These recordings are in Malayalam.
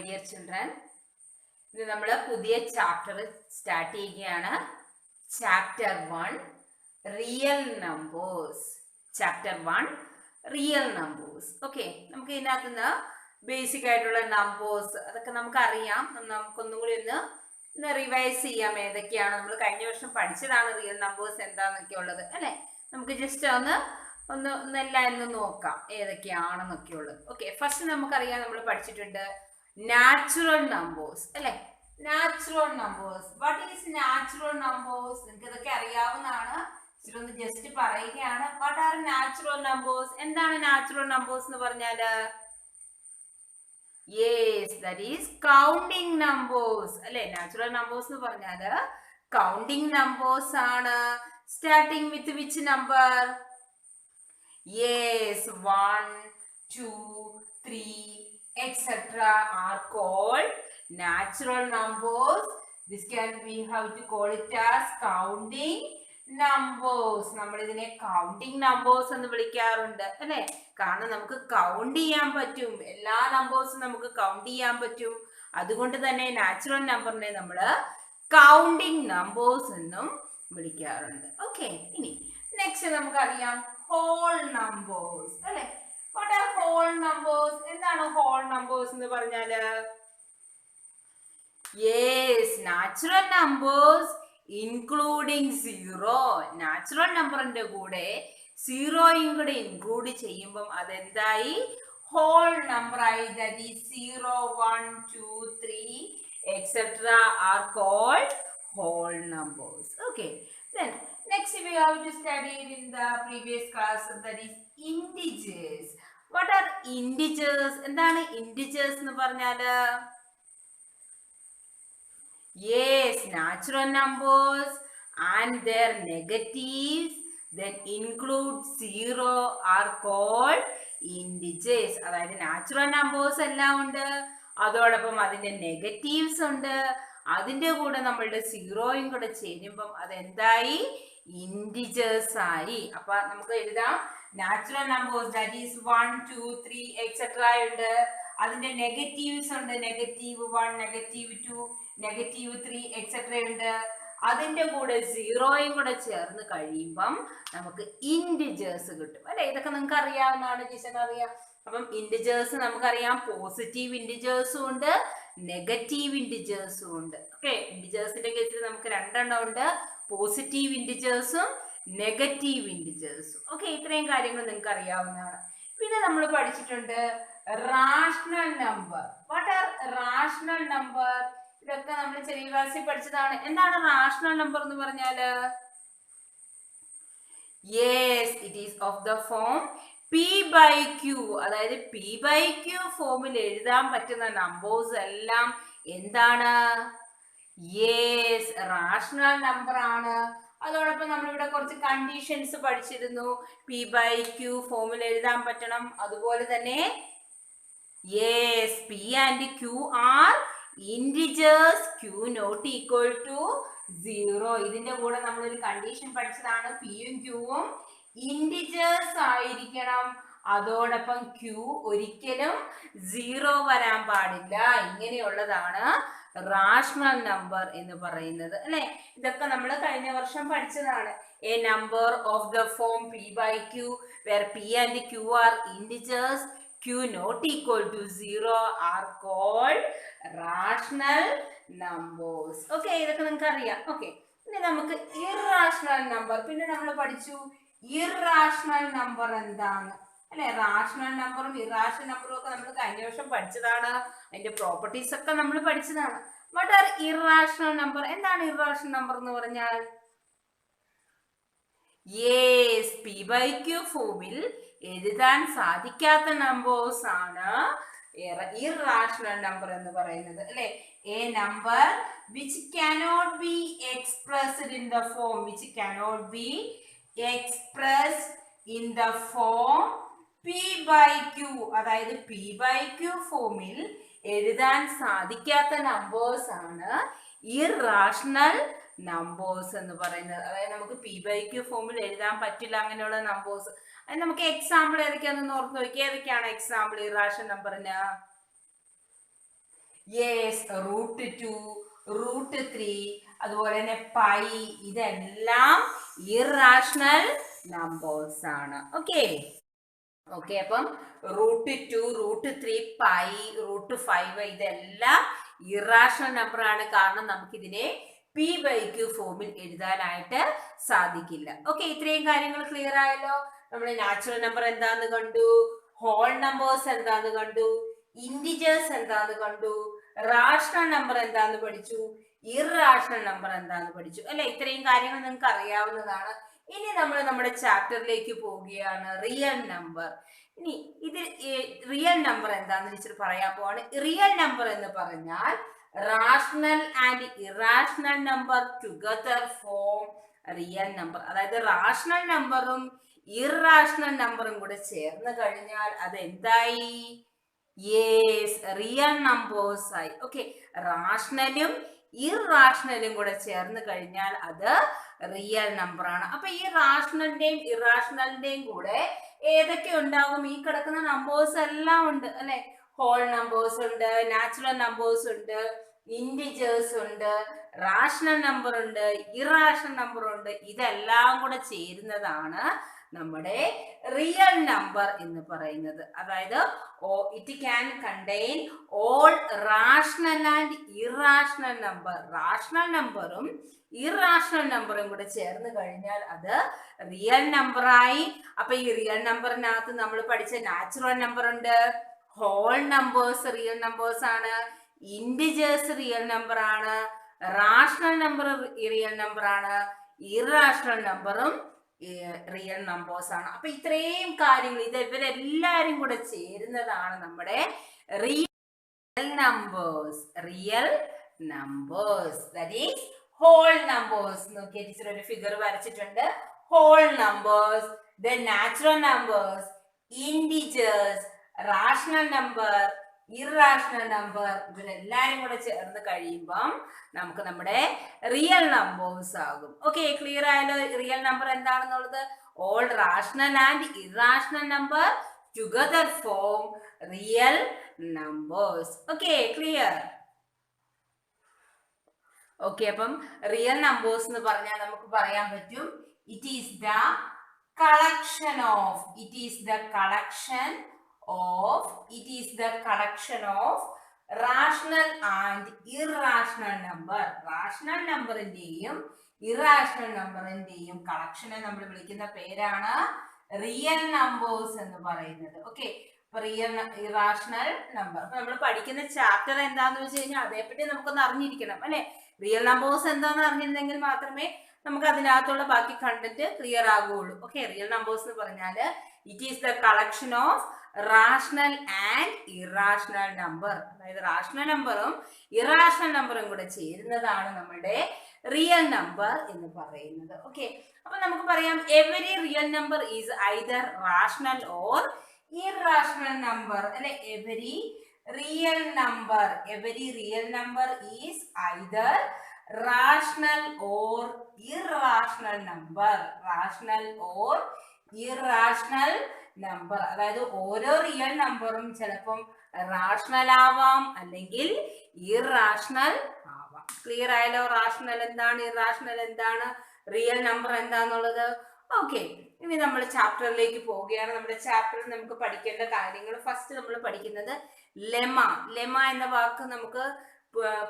dear children. ഇത് നമ്മൾ പുതിയ ചാപ്റ്റർ സ്റ്റാർട്ട് ചെയ്യുകയാണ്. Chapter 1 real numbers. Chapter 1 real numbers. Okay, നമുക്ക് ഇതിനകത്ത് നിന്ന് ബേസിക് ആയിട്ടുള്ള നമ്പേഴ്സ് അതൊക്കെ നമുക്ക് അറിയാം. നമുക്കൊന്നും കൂടി ഒന്ന് റിവൈസ് ചെയ്യാം. ഏതൊക്കെയാണ് നമ്മൾ കഴിഞ്ഞ വർഷം പഠിച്ചതാണ് റിയൽ നമ്പേഴ്സ് എന്താന്നൊക്കെ ഉള്ളത് അല്ലേ. നമുക്ക് ജസ്റ്റ് ഒന്നെല്ലാം നോക്കാം ഏതൊക്കെയാണെന്നൊക്കെ ഉള്ളത്. ഓക്കെ, ഫസ്റ്റ് നമുക്കറിയാം, നമ്മൾ പഠിച്ചിട്ടുണ്ട് നാച്ചുറൽ നമ്പേഴ്സ് അല്ലെ. Natural numbers, what is natural numbers? നിങ്ങൾക്ക് ഇതൊക്കെ അറിയാവുന്നതാണ്. ഒന്ന് ജസ്റ്റ് പറയുകയാണ്. What are natural numbers? എന്താണ് നാച്ചുറൽ നമ്പേഴ്സ് എന്ന് പറഞ്ഞാല്? Yes, that is counting numbers അല്ലെ. നാച്ചുറൽ നമ്പേഴ്സ് എന്ന് പറഞ്ഞാല് കൗണ്ടിങ് നമ്പേഴ്സ് ആണ്. Starting with which number? Yes, 1, 2, 3, etc. are called natural numbers. This can we have to call it as counting numbers. നമ്മൾ ഇതിനെ കൗണ്ടിങ് നമ്പേഴ്സ് എന്ന് വിളിക്കാറുണ്ട് അല്ലേ. കാരണം നമുക്ക് കൗണ്ട് ചെയ്യാൻ പറ്റും, എല്ലാ നമ്പേഴ്സും നമുക്ക് കൗണ്ട് ചെയ്യാൻ പറ്റും. അതുകൊണ്ട് തന്നെ നാച്ചുറൽ നമ്പറിനെ നമ്മൾ കൗണ്ടിങ് നമ്പേഴ്സ് എന്നും വിളിക്കാറുണ്ട്. ഓക്കെ, ഇനി നെക്സ്റ്റ് നമുക്കറിയാം ഹോൾ നമ്പേഴ്സ് അല്ലെ. What are whole numbers? എന്താണ് ഹോൾ നമ്പേഴ്സ് എന്ന് പറഞ്ഞാല്? Yes, natural numbers including zero. Natural നമ്പറിന്റെ കൂടെ സീറോയും കൂടെ ഇൻക്ലൂഡ് ചെയ്യുമ്പം അതെന്തായി? ഹോൾ നമ്പർ ആയി. That is 0, 1, 2, 3 etc. are called whole numbers. Okay, then next we have to study in the previous class, that is integers. What are integers? എന്താണ് integers എന്ന് പറഞ്ഞാല്? Yes, natural numbers and their negatives then include 0 are called integers. അതായത് നാച്ചുറൽ നമ്പേഴ്സ് എല്ലാം ഉണ്ട്, അതോടൊപ്പം അതിന്റെ നെഗറ്റീവ്സ് ഉണ്ട്, അതിന്റെ കൂടെ നമ്മളുടെ സീറോയും കൂടെ ചേരുമ്പം അതെന്തായി? ഇന്റിജേഴ്സ് ആയി. അപ്പൊ നമുക്ക് എഴുതാം natural numbers that is 1, 2, 3 etc. ഉണ്ട്. അതിന്റെ നെഗറ്റീവ്സ് ഉണ്ട്, -1, -2, -3 etc. ഉണ്ട്. അതിന്റെ കൂടെ സീറോയും കൂടെ ചേർന്ന് കഴിയുമ്പം നമുക്ക് ഇന്റിജേഴ്സ് കിട്ടും അല്ലെ. ഇതൊക്കെ നിങ്ങൾക്ക് അറിയാവുന്നതാണ്, ടീച്ചറിന് അറിയാം. അപ്പം ഇന്റിജേഴ്സ് നമുക്കറിയാം, പോസിറ്റീവ് ഇന്റിജേഴ്സും ഉണ്ട്, നെഗറ്റീവ് ഇന്റിജേഴ്സും ഉണ്ട്. ഓക്കെ, ഇന്റിജേഴ്സിന്റെ കേസിൽ നമുക്ക് രണ്ടെണ്ണം ഉണ്ട്, പോസിറ്റീവ് ഇന്റിജേഴ്സും നെഗറ്റീവ് ഇന്റിജേഴ്സും. ഓക്കെ, ഇത്രയും കാര്യങ്ങൾ നിങ്ങൾക്ക് അറിയാവുന്നതാണ്. പിന്നെ നമ്മൾ പഠിച്ചിട്ടുണ്ട് rational number. What are rational number? ഇതൊക്കെ നമ്മൾ ചെറിയ ക്ലാസ്സിൽ പഠിച്ചതാണ്. എന്താണ് റാഷണൽ നമ്പർ എന്ന് പറഞ്ഞാല്? Yes, it is of the form P/Q. അതായത് P/Q ഫോമിൽ എഴുതാൻ പറ്റുന്ന നമ്പേഴ്സ് എല്ലാം എന്താണ്? യെസ്, റാഷണൽ നമ്പർ ആണ്. അതോടൊപ്പം നമ്മളിവിടെ കുറച്ച് കണ്ടീഷൻസ് പഠിച്ചിരുന്നു. P/Q ഫോമിൽ എഴുതാൻ പറ്റണം. അതുപോലെ തന്നെ yes, P and Q are integers, Q not equal to 0. ഇതിന്റെ കൂടെ നമ്മളൊരു കണ്ടീഷൻ പഠിച്ചതാണ്, P യും Q യും ഇന്റിജേഴ്സ് ആയിരിക്കണം. അതോടൊപ്പം Q ഒരിക്കലും 0 വരാൻ പാടില്ല. ഇങ്ങനെയുള്ളതാണ് റാഷണൽ നമ്പർ എന്ന് പറയുന്നത് അല്ലെ. ഇതൊക്കെ നമ്മൾ കഴിഞ്ഞ വർഷം പഠിച്ചതാണ്. A number of the form P/Q where P and Q are integers, Q not equal to 0 are called rational numbers. Okay, ഇതൊക്കെ നിങ്ങൾക്ക് അറിയാം. ഓക്കെ, ഇനി നമുക്ക് ഇറാഷണൽ നമ്പർ. പിന്നെ നമ്മൾ പഠിച്ചു ഇറാഷണൽ നമ്പർ എന്താണ് അല്ലെ. റാഷണൽ നമ്പറും ഇറാഷണൽ നമ്പറും ഒക്കെ നമ്മൾ കഴിഞ്ഞ വർഷം പഠിച്ചതാണ്. അതിന്റെ പ്രോപ്പർട്ടീസ് ഒക്കെ നമ്മൾ പഠിച്ചതാണ്. What are irrational number? എന്താണ് ഇറാഷണൽ നമ്പർ എന്ന് പറഞ്ഞാൽ? യെസ്, P/Q ഫോമിൽ എഴുതാൻ സാധിക്കാത്ത നമ്പേഴ്സ് ആണ് ഇറാഷണൽ നമ്പർ എന്ന് പറയുന്നത് അല്ലെ. A number which cannot be expressed in the form, which cannot be expressed in the form P/Q. അതായത് P/Q ഫോമിൽ എഴുതാൻ സാധിക്കാത്ത നമ്പേഴ്സ് ആണ് ഇറാഷണൽ നമ്പേഴ്സ് എന്ന് പറയുന്നത്. അതായത് നമുക്ക് P/Q ഫോമിൽ എഴുതാൻ പറ്റില്ല അങ്ങനെയുള്ള നമ്പേഴ്സ്. അത് നമുക്ക് എക്സാമ്പിൾ ഏതൊക്കെയാണെന്ന് ഓർത്ത് നോക്കി. ഏതൊക്കെയാണ് എക്സാമ്പിൾ ഇറാഷണൽ നമ്പറിന്? യെസ്, √2, √3, അതുപോലെ തന്നെ പൈ, ഇതെല്ലാം ഇറാഷണൽ നമ്പേഴ്സ് ആണ്. ഓക്കെ ഓക്കെ, അപ്പം √2, √3, പൈ, √5 ഇതെല്ലാം ഇറാഷണൽ നമ്പർ ആണ്. കാരണം നമുക്കിതിനെ p/q ഫോമിൽ എഴുതാനായിട്ട് സാധിക്കില്ല. ഓക്കെ, ഇത്രയും കാര്യങ്ങൾ ക്ലിയർ ആയല്ലോ. നമ്മൾ നാച്ചുറൽ നമ്പർ എന്താന്ന് കണ്ടു, ഹോൾ നമ്പേഴ്സ് എന്താന്ന് കണ്ടു, ഇന്റിജേഴ്സ് എന്താന്ന് കണ്ടു, റാഷണൽ നമ്പർ എന്താന്ന് പഠിച്ചു, ഇറാഷണൽ നമ്പർ എന്താന്ന് പഠിച്ചു അല്ലെ. ഇത്രയും കാര്യങ്ങൾ നിങ്ങൾക്ക് അറിയാവുന്നതാണ്. ഇനി നമ്മൾ നമ്മുടെ ചാപ്റ്ററിലേക്ക് പോവുകയാണ്, റിയൽ നമ്പർ. ഇനി ഇത് റിയൽ നമ്പർ എന്താന്ന് ടീച്ചർ പറയാൻ പോവാണ്. റിയൽ നമ്പർ എന്ന് പറഞ്ഞാൽ rational and irrational number together form real number. അതായത് റാഷണൽ നമ്പറും ഇറാഷണൽ നമ്പറും കൂടെ ചേർന്ന് കഴിഞ്ഞാൽ അത് എന്തായി? യെസ്, റിയൽ നമ്പേഴ്സ് ആയി. ഓക്കെ, റാഷണലും ഇറാഷണലും കൂടെ ചേർന്ന് കഴിഞ്ഞാൽ അത് റിയൽ നമ്പർ ആണ്. അപ്പൊ ഈ റാഷണലിന്റെയും ഇറാഷണലിന്റെയും കൂടെ ഏതൊക്കെ ഉണ്ടാകും? ഈ കിടക്കുന്ന നമ്പേഴ്സ് എല്ലാം ഉണ്ട് അല്ലെ. ഹോൾ നമ്പേഴ്സ് ഉണ്ട്, നാച്ചുറൽ നമ്പേഴ്സ് ഉണ്ട്, ഇന്റിജേഴ്സ് ഉണ്ട്, റാഷണൽ നമ്പർ ഉണ്ട്, ഇറാഷണൽ നമ്പർ ഉണ്ട്. ഇതെല്ലാം കൂടെ ചേരുന്നതാണ് നമ്മുടെ റിയൽ നമ്പർ എന്ന് പറയുന്നത്. അതായത് it can contain all rational and irrational number. Rational നമ്പറും ഇറാഷണൽ നമ്പറും കൂടെ ചേർന്ന് കഴിഞ്ഞാൽ അത് റിയൽ നമ്പറായി. അപ്പൊ ഈ റിയൽ നമ്പറിനകത്ത് നമ്മൾ പഠിച്ച നാച്ചുറൽ നമ്പർ ഉണ്ട്, ഹോൾ നമ്പേഴ്സ് റിയൽ നമ്പേഴ്സ് ആണ്, ഇന്റിജേഴ്സ് റിയൽ നമ്പർ ആണ്, റാഷണൽ നമ്പർ റിയൽ നമ്പർ ആണ്, ഇറാഷണൽ നമ്പറും റിയൽ നമ്പേഴ്സ് ആണ്. അപ്പൊ ഇത്രയും കാര്യങ്ങൾ ഇവരെല്ലാരും കൂടെ ചേരുന്നതാണ് നമ്മുടെ real numbers. Real numbers that is whole numbers. നോക്കിയ ടീച്ചർ ഒരു ഫിഗർ വരച്ചിട്ടുണ്ട്. Whole numbers, then natural numbers, integers, rational number, irrational number, ഇവരെല്ലാരും കൂടെ ചേർന്ന് കഴിയുമ്പം നമുക്ക് നമ്മുടെ റിയൽ നമ്പേഴ്സ് ആകും. ഓക്കെ, ക്ലിയർ ആയല്ലോ റിയൽ നമ്പർ എന്താണെന്നുള്ളത്? All rational and irrational number together form real numbers. Okay, clear? Okay, അപ്പം റിയൽ നമ്പേഴ്സ് എന്ന് പറഞ്ഞാൽ നമുക്ക് പറയാൻ പറ്റും it is the collection of, it is the collection of rational and irrational number. Rational നമ്പറിന്റെയും ഇറാഷണൽ നമ്പറിന്റെയും കളക്ഷനെ നമ്മൾ വിളിക്കുന്ന പേരാണ് റിയൽ നമ്പേഴ്സ് എന്ന് പറയുന്നത്. Okay, real irrational number. അപ്പൊ നമ്മൾ പഠിക്കുന്ന ചാപ്റ്റർ എന്താന്ന് വെച്ച് കഴിഞ്ഞാൽ അതേപ്പറ്റി നമുക്കൊന്ന് അറിഞ്ഞിരിക്കണം അല്ലെ. റിയൽ നമ്പേഴ്സ് എന്താന്ന് അറിഞ്ഞിരുന്നെങ്കിൽ മാത്രമേ നമുക്ക് അതിനകത്തുള്ള ബാക്കി കണ്ടന്റ് ക്ലിയർ ആകുകയുള്ളൂ. ഓക്കെ, റിയൽ നമ്പേഴ്സ് എന്ന് പറഞ്ഞാൽ it is the collection of rational and irrational number. അതായത് റാഷണൽ നമ്പറും ഇറാഷണൽ നമ്പറും കൂടെ ചേരുന്നതാണ് നമ്മുടെ റിയൽ നമ്പർ എന്ന് പറയുന്നത്. ഓക്കെ, അപ്പൊ നമുക്ക് പറയാം every real number is either rational or irrational number അല്ലെ. Every real number is either rational or irrational number. Rational or irrational number. അതായത് ഓരോ റിയൽ നമ്പറും ചിലപ്പം റാഷണൽ ആവാം അല്ലെങ്കിൽ ഇറാഷണൽ ആവാം. ക്ലിയർ ആയല്ലോ? റാഷണൽ എന്താണ്, ഇറാഷണൽ എന്താണ്, റിയൽ നമ്പർ എന്താന്നുള്ളത്. ഓക്കെ, ഇനി നമ്മൾ ചാപ്റ്ററിലേക്ക് പോവുകയാണ്. നമ്മുടെ ചാപ്റ്ററിൽ നമുക്ക് പഠിക്കേണ്ട കാര്യങ്ങൾ ഫസ്റ്റ് നമ്മൾ പഠിക്കുന്നത് ലെമ. ലെമ എന്ന വാക്ക് നമുക്ക്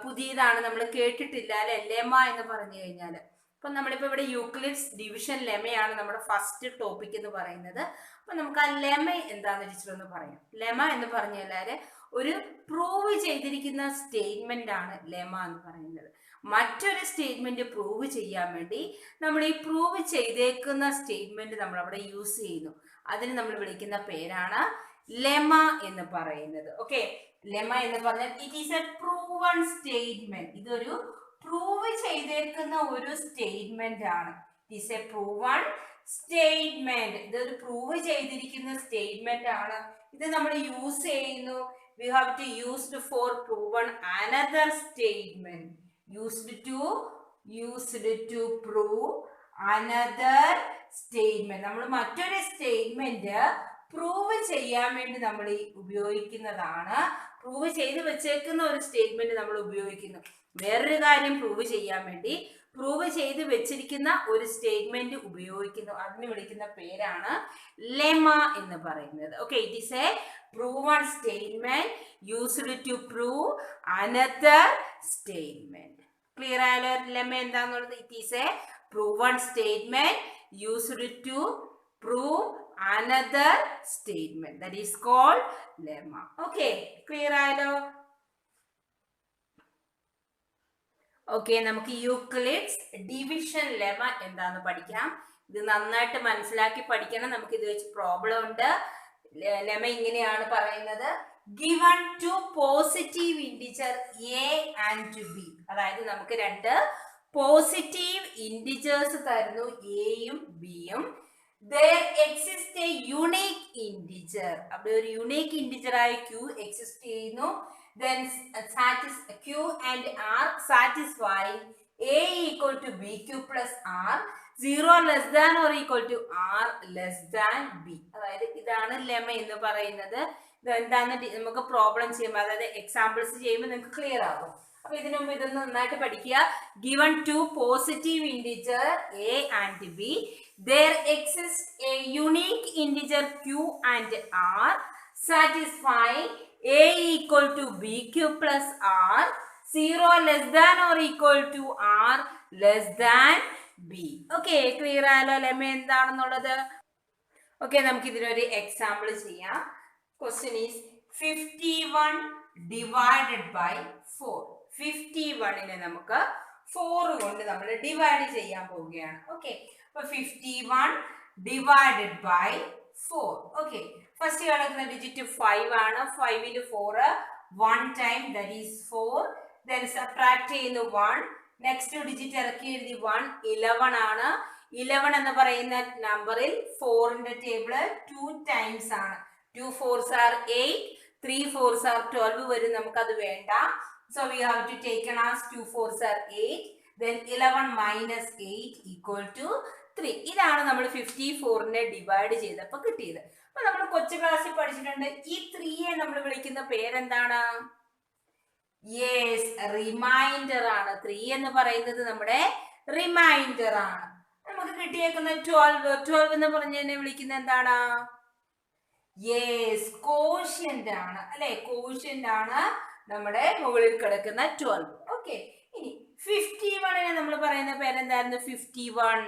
പുതിയതാണ്, നമ്മൾ കേട്ടിട്ടില്ല അല്ലെ. ലെമ എന്ന് പറഞ്ഞു കഴിഞ്ഞാൽ അപ്പൊ നമ്മളിപ്പോ ഇവിടെ യൂക്ലിഡ്സ് ഡിവിഷൻ ലെമയാണ് നമ്മുടെ ഫസ്റ്റ് ടോപ്പിക് എന്ന് പറയുന്നത്. അപ്പൊ നമുക്ക് ആ ലെമ എന്താന്ന് ടീച്ചറൊന്ന് പറയാം. ലെമ എന്ന് പറഞ്ഞാല് ഒരു പ്രൂവ് ചെയ്തിരിക്കുന്ന സ്റ്റേറ്റ്മെന്റ് ആണ് ലെമ എന്ന് പറയുന്നത്. മറ്റൊരു സ്റ്റേറ്റ്മെന്റ് പ്രൂവ് ചെയ്യാൻ വേണ്ടി നമ്മൾ ഈ പ്രൂവ് ചെയ്തേക്കുന്ന സ്റ്റേറ്റ്മെന്റ് നമ്മൾ അവിടെ യൂസ് ചെയ്യുന്നു. അതിന് നമ്മൾ വിളിക്കുന്ന പേരാണ് ലെമ എന്ന് പറയുന്നത്. ഓക്കെ, ലെമ എന്ന് പറഞ്ഞാൽ it is a proven statement. ഇതൊരു പ്രൂവ് ചെയ്തേക്കുന്ന ഒരു സ്റ്റേറ്റ്മെന്റ് ആണ്. It is a proven statement. ഇതൊരു പ്രൂവ് ചെയ്തിരിക്കുന്ന സ്റ്റേറ്റ്മെന്റ് ആണ്. ഇത് നമ്മൾ യൂസ് ചെയ്യുന്നു. We have to used for proven another statement. Used to prove another statement. നമ്മൾ മറ്റൊരു സ്റ്റേറ്റ്മെന്റ് പ്രൂവ് ചെയ്യാൻ വേണ്ടി നമ്മൾ ഉപയോഗിക്കുന്നതാണ്. പ്രൂവ് ചെയ്ത് വെച്ചേക്കുന്ന ഒരു സ്റ്റേറ്റ്മെന്റ് നമ്മൾ ഉപയോഗിക്കുന്നു. വേറൊരു കാര്യം പ്രൂവ് ചെയ്യാൻ വേണ്ടി പ്രൂവ് ചെയ്ത് വെച്ചിരിക്കുന്ന ഒരു സ്റ്റേറ്റ്മെന്റ് ഉപയോഗിക്കുന്നു. അതിന് വിളിക്കുന്ന പേരാണ് ലെമ എന്ന് പറയുന്നത്. Okay, it is a proven statement used to prove another statement. Clear ആയാലോ ലെമ എന്താന്നുള്ളത്? It is a proven statement used to prove another statement, that is called lemma. Okay, clear ആയല്ലോ? ഓക്കെ, നമുക്ക് യൂക്ലിഡ്സ് ഡിവിഷൻ ലെമ എന്താന്ന് പഠിക്കാം. ഇത് നന്നായിട്ട് മനസ്സിലാക്കി പഠിക്കണം. നമുക്ക് ഇത് വെച്ച് പ്രോബ്ലം ഉണ്ട്. ലെമ ഇങ്ങനെയാണ് പറയുന്നത്: given two positive integer a and b. അതായത് നമുക്ക് രണ്ട് പോസിറ്റീവ് ഇന്റിജേഴ്സ് തരുന്നു, എയും ബിയും. There exists a unique integer. അവിടെ ഒരു യൂണിക് ഇന്റിജർ ആയി q എക്സിസ്റ്റ് ചെയ്യുന്നു. Then q and r satisfy a equal to bq plus r 0 less than or equal to r less than b. അതായത് ഇതാണ് ലെമ എന്ന് പറയുന്നത്. ഇത് എന്താണെന്ന് നമുക്ക് പ്രോബ്ലം ചെയ്യുമ്പോൾ, അതായത് എക്സാമ്പിൾസ് ചെയ്യുമ്പോൾ നിങ്ങൾക്ക് ക്ലിയർ ആകും. അപ്പൊ ഇതിനു മുമ്പ് ഇതൊന്ന് നന്നായിട്ട് പഠിക്കുക. Given two positive integer a and b, there exists a unique integer q and r satisfying a equal to bq plus r 0 less than or equal to r less than b. Okay, clear ആയല്ലോ ലെമ എന്താണെന്നുള്ളത്? ഓക്കെ, നമുക്ക് ഇതിനൊരു എക്സാമ്പിൾ ചെയ്യാം. Question is 51 divided by 4. 51നെ നമുക്ക് 4 കൊണ്ട് നമ്മൾ ഡിവൈഡ് ചെയ്യാൻ പോവുകയാണ്. ഓക്കെ, അപ്പൊ 51 divided by 4. ഓക്കെ, ഫസ്റ്റ് കിടക്കുന്ന ഡിജിറ്റ് 5 ആണ്. 5ൽ 4 1 time, that is 4. Then subtract ചെയ്യുന്നു 1. നെക്സ്റ്റ് ഡിജിറ്റ് ഇറക്കി എഴുതി 1 11 ആണ്. 11 എന്ന് പറയുന്ന നമ്പറിൽ 4ന്റെ ടേബിള് 2 ടൈംസ് ആണ്. 2 4s are 8, 3 4s are 12 വരും. നമുക്കത് വേണ്ട. So we have to take an as 2 4s are 8. Then 11 minus 8 equal to 3. ഇതാണ് നമ്മൾ 54നെ ഡിവൈഡ് ചെയ്തപ്പോൾ കിട്ടിയത്. അപ്പൊ നമ്മൾ കൊച്ചു ക്ലാസ്സിൽ പഠിച്ചിട്ടുണ്ട്. ഈ 3യെ നമ്മൾ വിളിക്കുന്ന പേരെന്താണ്? യെസ്, റിമൈൻഡർ ആണ്. 3 എന്ന് പറയുന്നത് നമ്മുടെ റിമൈൻഡർ ആണ്. നമുക്ക് കിട്ടിയേക്കുന്ന 12 എന്ന് പറഞ്ഞതിനെ വിളിക്കുന്ന എന്താണ്? യെസ്, കോഷ്യന്റ് ആണ്. അല്ലെ, കോഷ്യന്റ് ആണ് നമ്മുടെ മുകളിൽ കിടക്കുന്ന 12. ഓക്കെ, ഇനി 51നെ നമ്മൾ പറയുന്ന പേരെന്തായിരുന്നു? 51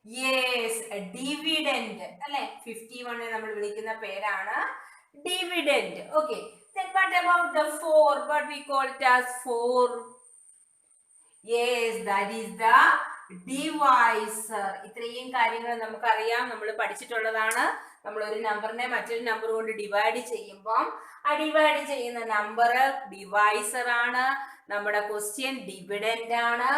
യെസ്, ഡിവിഡന്റ്. അല്ലെ, 51നെ നമ്മൾ വിളിക്കുന്ന പേരാണ് dividend. Okay, then what about the 4? What we call it as 4? Yes, that is the divisor. ഇത്രയും കാര്യങ്ങൾ നമുക്കറിയാം, നമ്മൾ പഠിച്ചിട്ടുള്ളതാണ്. നമ്മൾ ഒരു നമ്പറിനെ മറ്റൊരു നമ്പർ കൊണ്ട് ഡിവൈഡ് ചെയ്യുമ്പോൾ ആ ഡിവൈഡ് ചെയ്യുന്ന നമ്പർ ഡിവൈസർ ആണ്. നമ്മുടെ ക്വസ്റ്റ്യൻ ഡിവിഡന്റ് ആണ്.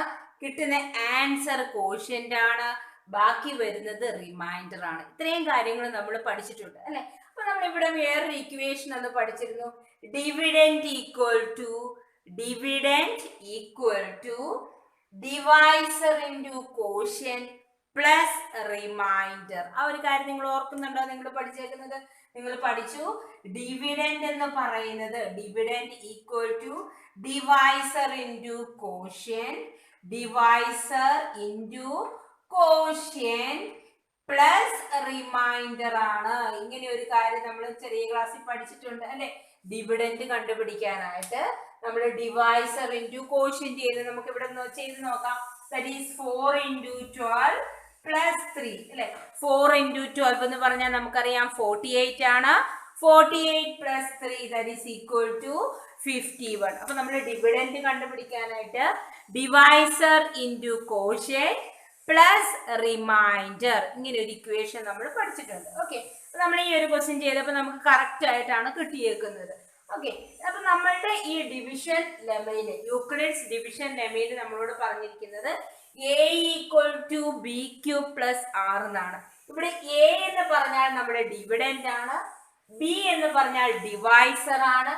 കിട്ടുന്ന ആൻസർ കോഷ്യന്റ് ആണ്. ബാക്കി വരുന്നത് റിമൈൻഡർ ആണ്. ഇത്രയും കാര്യങ്ങൾ നമ്മൾ പഠിച്ചിട്ടുണ്ട് അല്ലെ. അപ്പൊ നമ്മൾ ഇവിടെ വേറൊരു ഇക്വേഷൻ ഒന്ന് പഠിച്ചിരുന്നു. Dividend equal to divisor into quotient plus remainder. ആ ഒരു കാര്യം നിങ്ങൾ ഓർക്കുന്നുണ്ടോ? നിങ്ങൾ പഠിച്ചേക്കുന്നത്, നിങ്ങൾ പഠിച്ചു ഡിവിഡന്റ് എന്ന് പറയുന്നത് dividend equal to divisor into quotient, divisor into quotient plus remainder ആണ്. ഇങ്ങനെ ഒരു കാര്യം നമ്മൾ ചെറിയ ക്ലാസ്സിൽ പഠിച്ചിട്ടുണ്ട് അല്ലെ. ഡിവിഡന്റ് കണ്ടുപിടിക്കാനായിട്ട് നമ്മൾ ഡിവൈസർ ഇൻറ്റു കോഷ്യന്റ് ചെയ്ത് നമുക്ക് ഇവിടെ ചെയ്ത് നോക്കാം. ദാറ്റ് ഈസ് 4 × 12 പ്ലസ് 3 അല്ലെ. 4 × 12 എന്ന് പറഞ്ഞാൽ നമുക്കറിയാം 48 ആണ്. 48 plus 3 that is equal to 51. അപ്പൊ നമ്മൾ ഡിവിഡന്റ് കണ്ടുപിടിക്കാനായിട്ട് divisor into quotient plus remainder ഇങ്ങനെ ഒരു ഇക്വേഷൻ നമ്മൾ പഠിച്ചിട്ടുണ്ട്. ഓക്കെ, നമ്മൾ ഈ ഒരു ക്വസ്റ്റ്യൻ ചെയ്തപ്പോൾ നമുക്ക് കറക്റ്റ് ആയിട്ടാണ് കിട്ടിയേക്കുന്നത്. ഓക്കെ, അപ്പൊ നമ്മളുടെ ഈ ഡിവിഷൻ ലെമയിൽ, യൂക്ലിഡ്സ് ഡിവിഷൻ ലെമയിൽ നമ്മളോട് പറഞ്ഞിരിക്കുന്നത് a equal to bq plus r എന്നാണ്. ഇവിടെ a എന്ന് പറഞ്ഞാൽ നമ്മുടെ ഡിവിഡന്റ് ആണ്, b എന്ന് പറഞ്ഞാൽ ഡിവൈസർ ആണ്,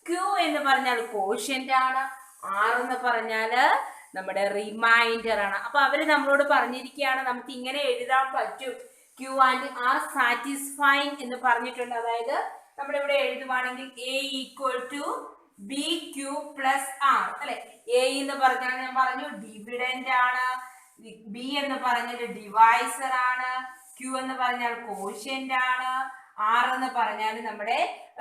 q എന്ന് പറഞ്ഞാൽ കോഷ്യന്റ് ആണ്, r എന്ന് പറഞ്ഞാൽ നമ്മുടെ റിമൈൻഡർ ആണ്. അപ്പൊ അവര് നമ്മളോട് പറഞ്ഞിരിക്കുകയാണ് നമുക്ക് ഇങ്ങനെ എഴുതാൻ പറ്റും. Q and R satisfying എന്ന് പറഞ്ഞിട്ടുണ്ട്. അതായത് നമ്മളിവിടെ എഴുതുവാണെങ്കിൽ A equal to BQ plus R അല്ലെ. A എന്ന് പറഞ്ഞാൽ ഞാൻ പറഞ്ഞു ഡിവിഡന്റ് ആണ്, B എന്ന് പറഞ്ഞാൽ ഡിവൈസർ ആണ്, Q എന്ന് പറഞ്ഞാൽ കോഷ്യന്റ് ആണ്, R എന്ന് പറഞ്ഞാൽ നമ്മുടെ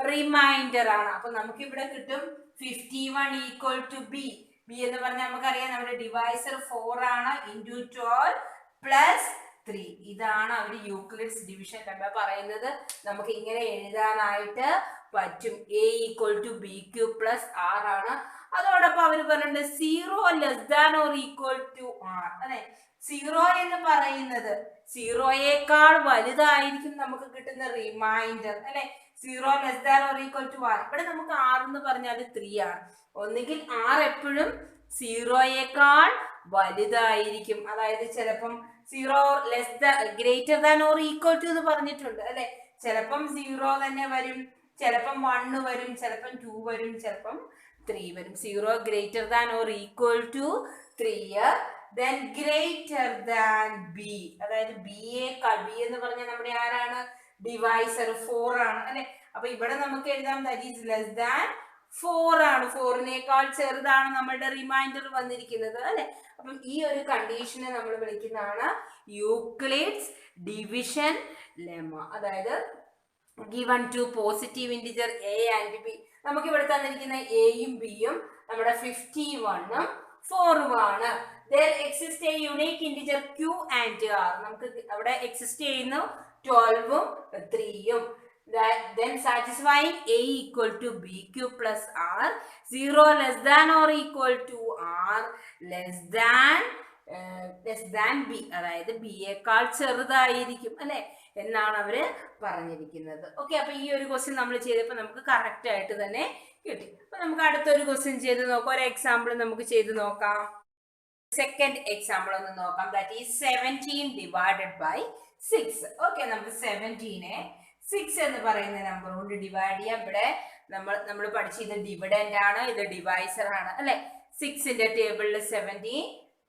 റിമൈൻഡർ ആണ്. അപ്പൊ നമുക്ക് ഇവിടെ കിട്ടും 51 ഈക്വൽ ടു B. B എന്ന് പറഞ്ഞാൽ നമുക്കറിയാം നമ്മുടെ ഡിവൈസർ 4 ആണ് ഇൻറ്റു 12 പ്ലസ് 3. ഇതാണ് അവർ യൂക്ലിഡ്സ് ഡിവിഷൻ പറയുന്നത്. നമുക്ക് ഇങ്ങനെ എഴുതാനായിട്ട് പറ്റും. A equal to BQ plus R ആണ്. അതോടൊപ്പം അവർ പറഞ്ഞിട്ടുണ്ട് 0 less than or equal to R അല്ലെ. 0 എന്ന് പറയുന്നത് 0യേക്കാൾ വലുതായിരിക്കും നമുക്ക് കിട്ടുന്ന റിമൈൻഡർ അല്ലെ. 0 less than or equal to R. ഇവിടെ നമുക്ക് R എന്ന് പറഞ്ഞാൽ 3 ആണ്. ഒന്നുകിൽ R എപ്പോഴും 0യേക്കാൾ വലുതായിരിക്കും. അതായത് ചിലപ്പം 0 less than greater than or equal to എന്ന് പറഞ്ഞിട്ടുണ്ട് അല്ലെ. ചിലപ്പം 0 തന്നെ വരും, ചിലപ്പം 1 വരും, ചിലപ്പം 2 വരും, ചിലപ്പം 3 വരും. 0 greater than or equal to 3 then greater than B. അതായത് B എന്ന് പറഞ്ഞാൽ നമ്മുടെ ആരാണ്? ഡിവൈസർ 4 ആണ് അല്ലെ. അപ്പൊ ഇവിടെ നമുക്ക് എഴുതാം that is less than 4 ആണ്. 4നേക്കാൾ ചെറുതാണ് നമ്മളുടെ റിമൈൻഡർ വന്നിരിക്കുന്നത് അല്ലെ. അപ്പം ഈ ഒരു കണ്ടീഷനെ നമ്മൾ വിളിക്കുന്നതാണ് യൂക്ലിഡ്സ് ഡിവിഷൻ ലെമ്മ. അതായത് given to positive integer A and B. നമുക്ക് ഇവിടെ തന്നിരിക്കുന്ന എയും ബിയും നമ്മുടെ 51ഉം 4ഉം ആണ്. There exists a unique integer Q and R. നമുക്ക് അവിടെ എക്സിസ്റ്റ് ചെയ്യുന്നു 12ഉം 3ഉം. Then satisfying A equal to BQ plus R, 0 less than or equal to R less than B. അതായത് ബിയേക്കാൾ ചെറുതായിരിക്കും അല്ലെ എന്നാണ് അവര് പറഞ്ഞിരിക്കുന്നത്. ഓക്കെ, അപ്പൊ ഈ ഒരു ക്വസ്റ്റ്യൻ നമ്മൾ ചെയ്തപ്പോൾ നമുക്ക് കറക്റ്റ് ആയിട്ട് തന്നെ കിട്ടി. അപ്പൊ നമുക്ക് അടുത്തൊരു ക്വസ്റ്റ്യൻ ചെയ്ത് നോക്കാം. ഒരു എക്സാമ്പിൾ നമുക്ക് ചെയ്ത് നോക്കാം. സെക്കൻഡ് എക്സാമ്പിൾ ഒന്ന് നോക്കാം. That is 17 divided by 6. Okay, നമുക്ക് 17നെ 6 എന്ന് പറയുന്ന നമ്പർ കൊണ്ട് ഡിവൈഡ് ചെയ്യാം. ഇവിടെ നമ്മൾ പഠിച്ചത് ഡിവിഡന്റ് ആണ്, ഇത് ഡിവൈസർ ആണ് അല്ലെ. 6ന്റെ ടേബിളിൽ 17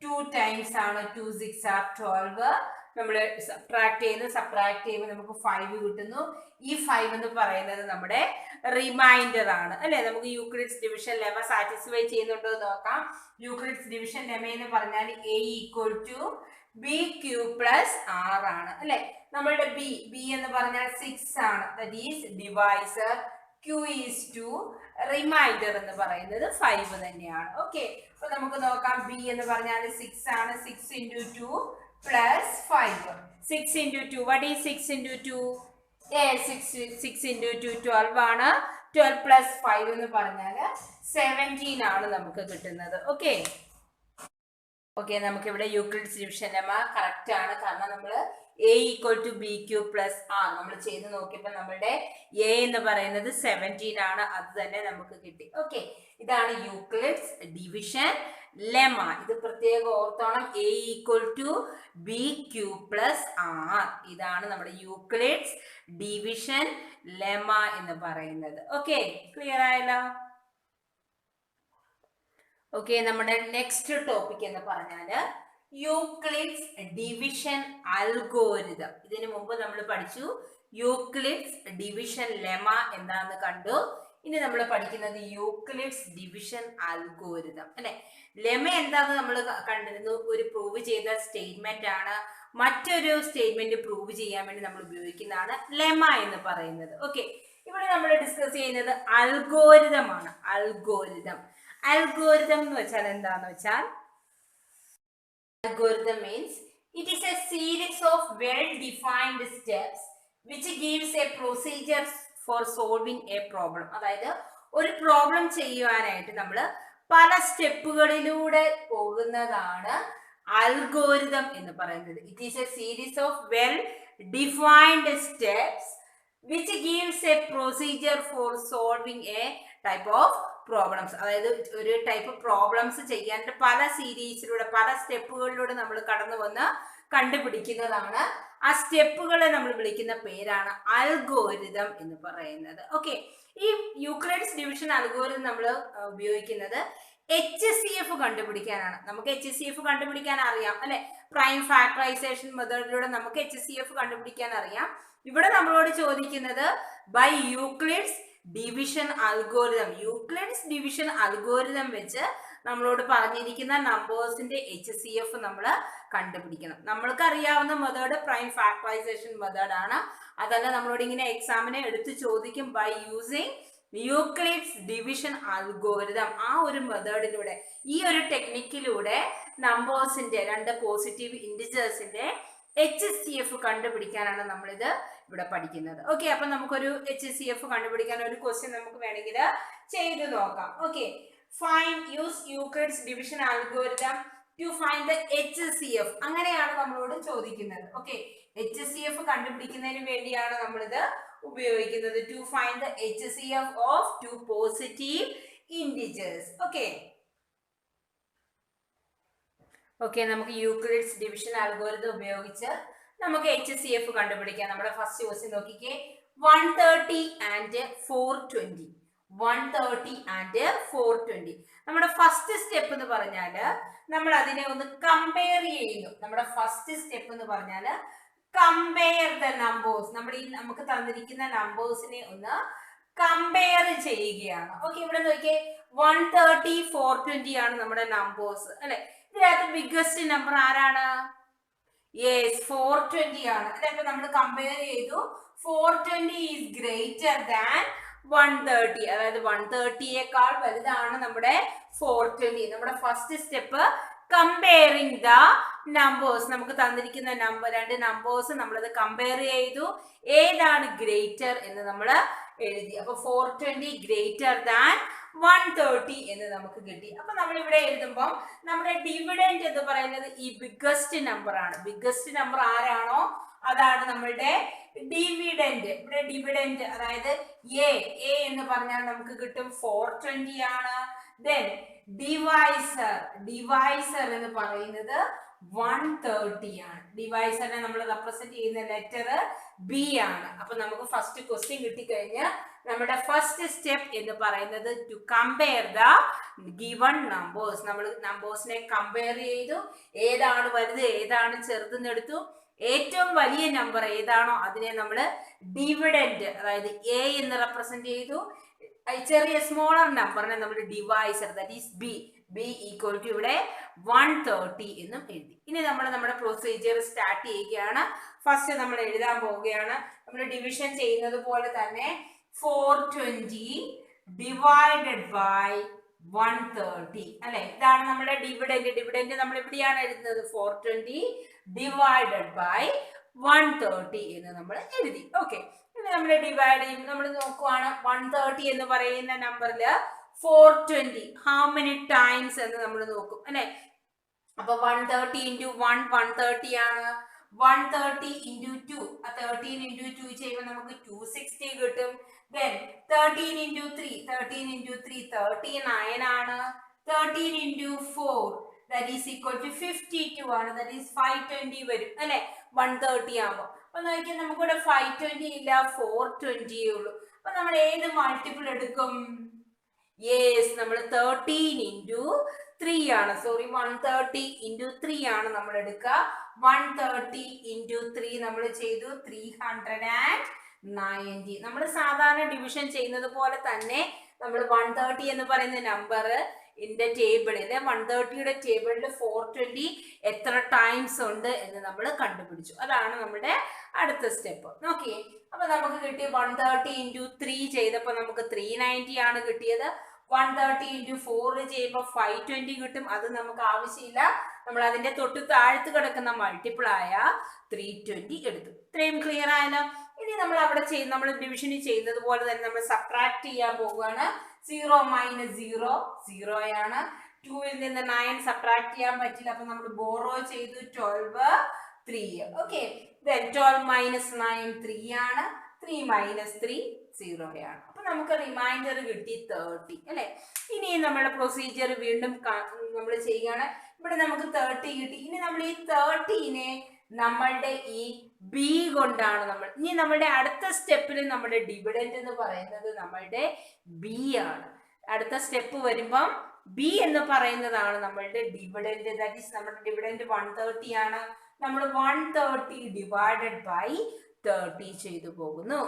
2 ടൈംസ് ആണ്. 2 6 are 12. നമ്മൾ സബ്ട്രാക്ട് ചെയ്യുമ്പോൾ നമുക്ക് 5 കിട്ടുന്നു. ഈ 5 എന്ന് പറയുന്നത് നമ്മുടെ റിമൈൻഡർ ആണ് അല്ലെ. നമുക്ക് യൂക്ലിഡ്സ് ഡിവിഷൻ ലെമ സാറ്റിസ്ഫൈ ചെയ്യുന്നുണ്ടോ എന്ന് നോക്കാം. യൂക്ലിഡ്സ് ഡിവിഷൻ ലെമ എന്ന് പറഞ്ഞാൽ A equal to BQ plus R ആണ് അല്ലെ. നമ്മളുടെ B എന്ന് പറഞ്ഞാൽ 6 ആണ്, that is divisor. Q is 2, remainder എന്ന് പറയുന്നത് 5 തന്നെയാണ്. ഓക്കെ, അപ്പൊ നമുക്ക് നോക്കാം. B എന്ന് പറഞ്ഞാൽ 6 ആണ്. 6 into 2 plus 5. 6 into 2, what is 6 into 2? 6 into 2 12 ആണ്. 12 plus 5 എന്ന് പറഞ്ഞാൽ 17 ആണ് നമുക്ക് കിട്ടുന്നത്. ഓക്കെ, നമുക്കിവിടെ യൂക്ലിഡ്സ് ഡിവിഷൻ ലെമ്മ കറക്റ്റ് ആണ്. കാരണം നമ്മൾ A equal to BQ plus R നമ്മൾ ചെയ്ത് നോക്കിയപ്പോൾ നമ്മളുടെ A എന്ന് പറയുന്നത് 17 ആണ്. അത് തന്നെ നമുക്ക് കിട്ടി. ഓക്കെ, ഇതാണ് യൂക്ലിഡ്സ് ഡിവിഷൻ ലെമ്മ. ഇത് പ്രത്യേകം ഓർത്തോണം. A equal to BQ plus R. ഇതാണ് നമ്മുടെ യൂക്ലിഡ്സ് ഡിവിഷൻ ലെമ്മ എന്ന് പറയുന്നത്. ഓക്കെ, ക്ലിയർ ആയല്ലോ? ഓക്കെ, നമ്മുടെ നെക്സ്റ്റ് ടോപ്പിക് എന്ന് പറഞ്ഞാല് യൂക്ലിഡ്സ് ഡിവിഷൻ അൽഗോരിതം. ഇതിനു മുമ്പ് നമ്മൾ പഠിച്ചു യൂക്ലിഡ്സ് ഡിവിഷൻ ലെമ എന്താന്ന് കണ്ടു. ഇനി നമ്മൾ പഠിക്കുന്നത് യൂക്ലിഡ്സ് ഡിവിഷൻ അൽഗോരിതം അല്ലെ. ലെമ എന്താന്ന് നമ്മൾ കണ്ടിരുന്നു, ഒരു പ്രൂവ് ചെയ്ത സ്റ്റേറ്റ്മെന്റ് ആണ്. മറ്റൊരു സ്റ്റേറ്റ്മെന്റ് പ്രൂവ് ചെയ്യാൻ വേണ്ടി നമ്മൾ ഉപയോഗിക്കുന്നതാണ് ലെമ എന്ന് പറയുന്നത്. ഓക്കെ, ഇവിടെ നമ്മൾ ഡിസ്കസ് ചെയ്യുന്നത് അൽഗോരിതം ആണ്. അൽഗോരിതം എന്ന് വെച്ചാൽ എന്താന്ന് വെച്ചാൽ, algorithm means it is a series of well-defined steps which gives a procedure for solving a problem. അതായത് ഒരു പ്രോബ്ലം ചെയ്യുവാനായിട്ട് നമ്മൾ പല സ്റ്റെപ്പുകളിലൂടെ പോകുന്നതാണ് അൽഗോരിതം എന്ന് പറയുന്നത്. It is A series of well-defined steps which gives a procedure for solving a type of problems. അതായത് ഒരു ടൈപ്പ് പ്രോബ്ലംസ് ചെയ്യാനായിട്ട് പല സീരീസിലൂടെ പല സ്റ്റെപ്പുകളിലൂടെ നമ്മൾ കടന്നു വന്ന് കണ്ടുപിടിക്കുന്നതാണ്. ആ സ്റ്റെപ്പുകളെ നമ്മൾ വിളിക്കുന്ന പേരാണ് അൽഗോരിതം എന്ന് പറയുന്നത്. ഓക്കെ, ഈ യൂക്ലിഡ്സ് ഡിവിഷൻ അൽഗോരിതം നമ്മൾ ഉപയോഗിക്കുന്നത് HCF കണ്ടുപിടിക്കാനാണ്. നമുക്ക് HCF കണ്ടുപിടിക്കാൻ അറിയാം അല്ലെ, പ്രൈം ഫാക്ടറൈസേഷൻ മെത്തേഡിലൂടെ നമുക്ക് HCF കണ്ടുപിടിക്കാൻ അറിയാം. ഇവിടെ നമ്മളോട് ചോദിക്കുന്നത് by Euclid's division algorithm, Euclid's division algorithm വെച്ച് നമ്മളോട് പറഞ്ഞിരിക്കുന്ന നമ്പേഴ്സിന്റെ HCF നമ്മൾ കണ്ടുപിടിക്കണം. നമ്മൾക്ക് അറിയാവുന്ന മെത്തേഡ് പ്രൈം ഫാക്ടറൈസേഷൻ മെത്തേഡ് ആണ്. അതല്ല നമ്മളോട് ഇങ്ങനെ എക്സാമിനെ എടുത്ത് ചോദിക്കും by using Euclid's division algorithm. ആ ഒരു മെത്തേഡിലൂടെ, ഈ ഒരു ടെക്നിക്കിലൂടെ നമ്പേഴ്സിന്റെ, രണ്ട് പോസിറ്റീവ് ഇൻഡിജേഴ്സിന്റെ HCF കണ്ടുപിടിക്കാനാണ് നമ്മളിത് ഇവിടെ പഠിക്കുന്നത്. ഓക്കെ, അപ്പൊ നമുക്കൊരു HCF കണ്ടുപിടിക്കാൻ ഒരു ക്വസ്റ്റ്യൻ നമുക്ക് വേണമെങ്കിൽ ചെയ്തു നോക്കാം. Okay, find use Euclid's division algorithm to find the HCF, അങ്ങനെയാണ് നമ്മളോട് ചോദിക്കുന്നത്. ഓക്കെ, HCF കണ്ടുപിടിക്കുന്നതിന് വേണ്ടിയാണ് നമ്മളിത് ഉപയോഗിക്കുന്നത്. To find the HCF of two positive integers. Okay okay നമുക്ക് യൂക്ലിഡ്സ് ഡിവിഷൻ അൽഗോരിതം ഉപയോഗിച്ച് നമുക്ക് HCF കണ്ടുപിടിക്കാം. നമ്മുടെ ഫസ്റ്റ് ക്വസ്റ്റ്യൻ നോക്കിക്കേ, 130 and 420. 130 and 420. നമ്മുടെ ഫസ്റ്റ് സ്റ്റെപ്പ് എന്ന് പറഞ്ഞാൽ നമ്മൾ അതിനെ ഒന്ന് കമ്പയർ ചെയ്യുന്നു. നമ്മുടെ ഫസ്റ്റ് സ്റ്റെപ്പ് എന്ന് പറഞ്ഞാൽ കമ്പയർ ദ നമ്പേഴ്സ്. നമ്മൾ ഈ നമുക്ക് തന്നിരിക്കുന്ന നമ്പേഴ്സിനെ ഒന്ന് കമ്പയർ ചെയ്യുകയാണ്. ഓക്കെ, ഇവിടെ നോക്കിയേ, 130, 420 ആണ് നമ്മുടെ നമ്പേഴ്സ് അല്ലെ. ഇതിനകത്ത് ബിഗ്ഗസ്റ്റ് നമ്പർ ആരാണ്? യെസ്, 420 ആണ് അല്ലെ. അപ്പൊ നമ്മൾ കമ്പയർ ചെയ്തു, 420 ഈസ് ഗ്രേറ്റർ ദാൻ 130, അതായത് 130യേക്കാൾ വലുതാണ് നമ്മുടെ 420. നമ്മുടെ first step comparing the numbers. നമുക്ക് തന്നിരിക്കുന്ന രണ്ട് നമ്പേഴ്സ് നമ്മളത് കമ്പയർ ചെയ്തു, ഏതാണ് ഗ്രേറ്റർ എന്ന് നമ്മൾ എഴുതി. അപ്പൊ 420 ഗ്രേറ്റർ ദാൻ 130 എന്ന് നമുക്ക് കിട്ടി. അപ്പൊ നമ്മൾ ഇവിടെ എഴുതുമ്പോൾ നമ്മുടെ ഡിവിഡൻഡ് എന്ന് പറയുന്നത് ഈ ബിഗ്ഗസ്റ്റ് നമ്പർ ആണ്. ബിഗ്ഗസ്റ്റ് നമ്പർ ആരാണോ അതാണ് നമ്മളുടെ ഡിവിഡൻഡ്. ഇവിടെ ഡിവിഡൻഡ് അതായത് എ എന്ന് പറഞ്ഞാൽ നമുക്ക് കിട്ടും 420 ആണ്. ദെൻ ഡിവൈസർ എന്ന് പറയുന്നത് 130 ആണ്. ഡിവൈസറിനെ നമ്മൾ റെപ്രസെന്റ് ചെയ്യുന്ന ലെറ്റർ ബി ആണ്. അപ്പൊ നമുക്ക് ഫസ്റ്റ് ക്വസ്റ്റ്യൻ കിട്ടിക്കഴിഞ്ഞ് നമ്മുടെ ഫസ്റ്റ് സ്റ്റെപ്പ് എന്ന് പറയുന്നത് to compare the given numbers. നമ്മൾ നമ്പേഴ്സിനെ കമ്പയർ ചെയ്തു, ഏതാണ് വലുത് ഏതാണ് ചെറുതെന്നെടുത്തു. ഏറ്റവും വലിയ നമ്പർ ഏതാണോ അതിനെ നമ്മൾ ഡിവിഡൻഡ് അതായത് എ എന്ന് റെപ്രസെന്റ് ചെയ്തു. ചെറിയ സ്മോളർ നമ്പറിനെ നമ്മൾ divisor that is B equal to ഇവിടെ 130 എന്നും എഴുതി. ഇനി നമ്മൾ നമ്മുടെ പ്രൊസീജിയർ സ്റ്റാർട്ട് ചെയ്യുകയാണ്. ഫസ്റ്റ് നമ്മൾ എഴുതാൻ പോവുകയാണ്. നമ്മൾ ഡിവിഷൻ ചെയ്യുന്നത് പോലെ തന്നെ 420 ഡിവൈഡഡ് ബൈ 130 അല്ലെ. ഇതാണ് നമ്മുടെ ഡിവിഡൻഡ് നമ്മൾ എവിടെയാണ് എഴുതുന്നത്? 420 ഡിവൈഡഡ് ബൈ 130 എന്ന് നമ്മൾ എഴുതി. ഓക്കെ, ഇനി നമ്മൾ ഡിവൈഡ് ചെയ്യും. നമ്മൾ നോക്കുവാണ് 130 എന്ന് പറയുന്ന നമ്പറിൽ 420 ഹൗ മെനി ടൈംസ് എന്ന് നമ്മൾ നോക്കും അല്ലെ. അപ്പൊ 130 into 1 130 ആണ്. 130 into 2 13 into 2 ചെയ്യുമ്പോൾ നമുക്ക് 260 കിട്ടും. Then 13 into 3 39 ആണ്. 13 into 4 that is equal to 52 ആണ്. That is 520 വരും അല്ലെ 130 ആകുമ്പോൾ. അപ്പൊ നോക്കിയാൽ നമുക്കിവിടെ 520 ഇല്ല, 420 ഉള്ളൂ. അപ്പൊ നമ്മൾ ഏത് മൾട്ടിപ്പിൾ എടുക്കും? യെസ്, നമ്മൾ 13 into 3 ആണ്. സോറി, 130 into 3 ആണ് നമ്മൾ എടുക്കുക. 130 into 3 നമ്മൾ ചെയ്തു 390. നമ്മൾ സാധാരണ ഡിവിഷൻ ചെയ്യുന്നത് പോലെ തന്നെ നമ്മൾ 130 എന്ന് പറയുന്ന നമ്പർ ഇതിന്റെ ടേബിളില് 130യുടെ ടേബിളിൽ 420 എത്ര ടൈംസ് ഉണ്ട് എന്ന് നമ്മൾ കണ്ടുപിടിച്ചു. അതാണ് നമ്മുടെ അടുത്ത സ്റ്റെപ്പ്. നോക്കിയേ, അപ്പൊ നമുക്ക് കിട്ടിയ 130 into 3 ചെയ്തപ്പോൾ നമുക്ക് 390 ആണ് കിട്ടിയത്. 130 into 4 ചെയ്യുമ്പോൾ 520 കിട്ടും. അത് നമുക്ക് ആവശ്യമില്ല, നമ്മൾ അതിന്റെ തൊട്ട് താഴത്ത് കിടക്കുന്ന മൾട്ടിപ്പിൾ ആയ 320 എടുത്തു. ഇത്രയും ക്ലിയർ ആയല്ലോ. ഇനി നമ്മൾ അവിടെ നമ്മൾ ഡിവിഷനിൽ ചെയ്യുന്നത് പോലെ തന്നെ നമ്മൾ സബ്ട്രാക്ട് ചെയ്യാൻ പോകുകയാണ്. 0 - 0 0 ആണ്. 2ൽ നിന്ന് 9 സബ്ട്രാക്ട് ചെയ്യാൻ പറ്റില്ല, അപ്പൊ നമ്മൾ ബോറോ ചെയ്തു 12 3. ഓക്കെ, 12 - 9 3 ആണ്. 3 - 3 0 ആണ്. അപ്പൊ നമുക്ക് റിമൈൻഡർ കിട്ടി 30 അല്ലെ. ഇനി നമ്മുടെ പ്രൊസീജിയർ വീണ്ടും നമ്മൾ ചെയ്യുകയാണ്. ഇവിടെ നമുക്ക് 30 കിട്ടി. ഇനി നമ്മൾ ഈ 30നെ നമ്മളുടെ ഈ ബി കൊണ്ടാണ് ഇനി നമ്മളുടെ അടുത്ത സ്റ്റെപ്പിൽ നമ്മുടെ ഡിവിഡൻഡ് എന്ന് പറയുന്നത് നമ്മളുടെ ബി ആണ്. അടുത്ത സ്റ്റെപ്പ് വരുമ്പം ബി എന്ന് പറയുന്നതാണ് നമ്മളുടെ ഡിവിഡൻഡ്. ദാറ്റ് ഈസ് നമ്മുടെ ഡിവിഡൻഡ് 130 ആണ്. നമ്മൾ 130 ഡിവൈഡഡ് ബൈ 30 ചെയ്തു പോകുന്നു.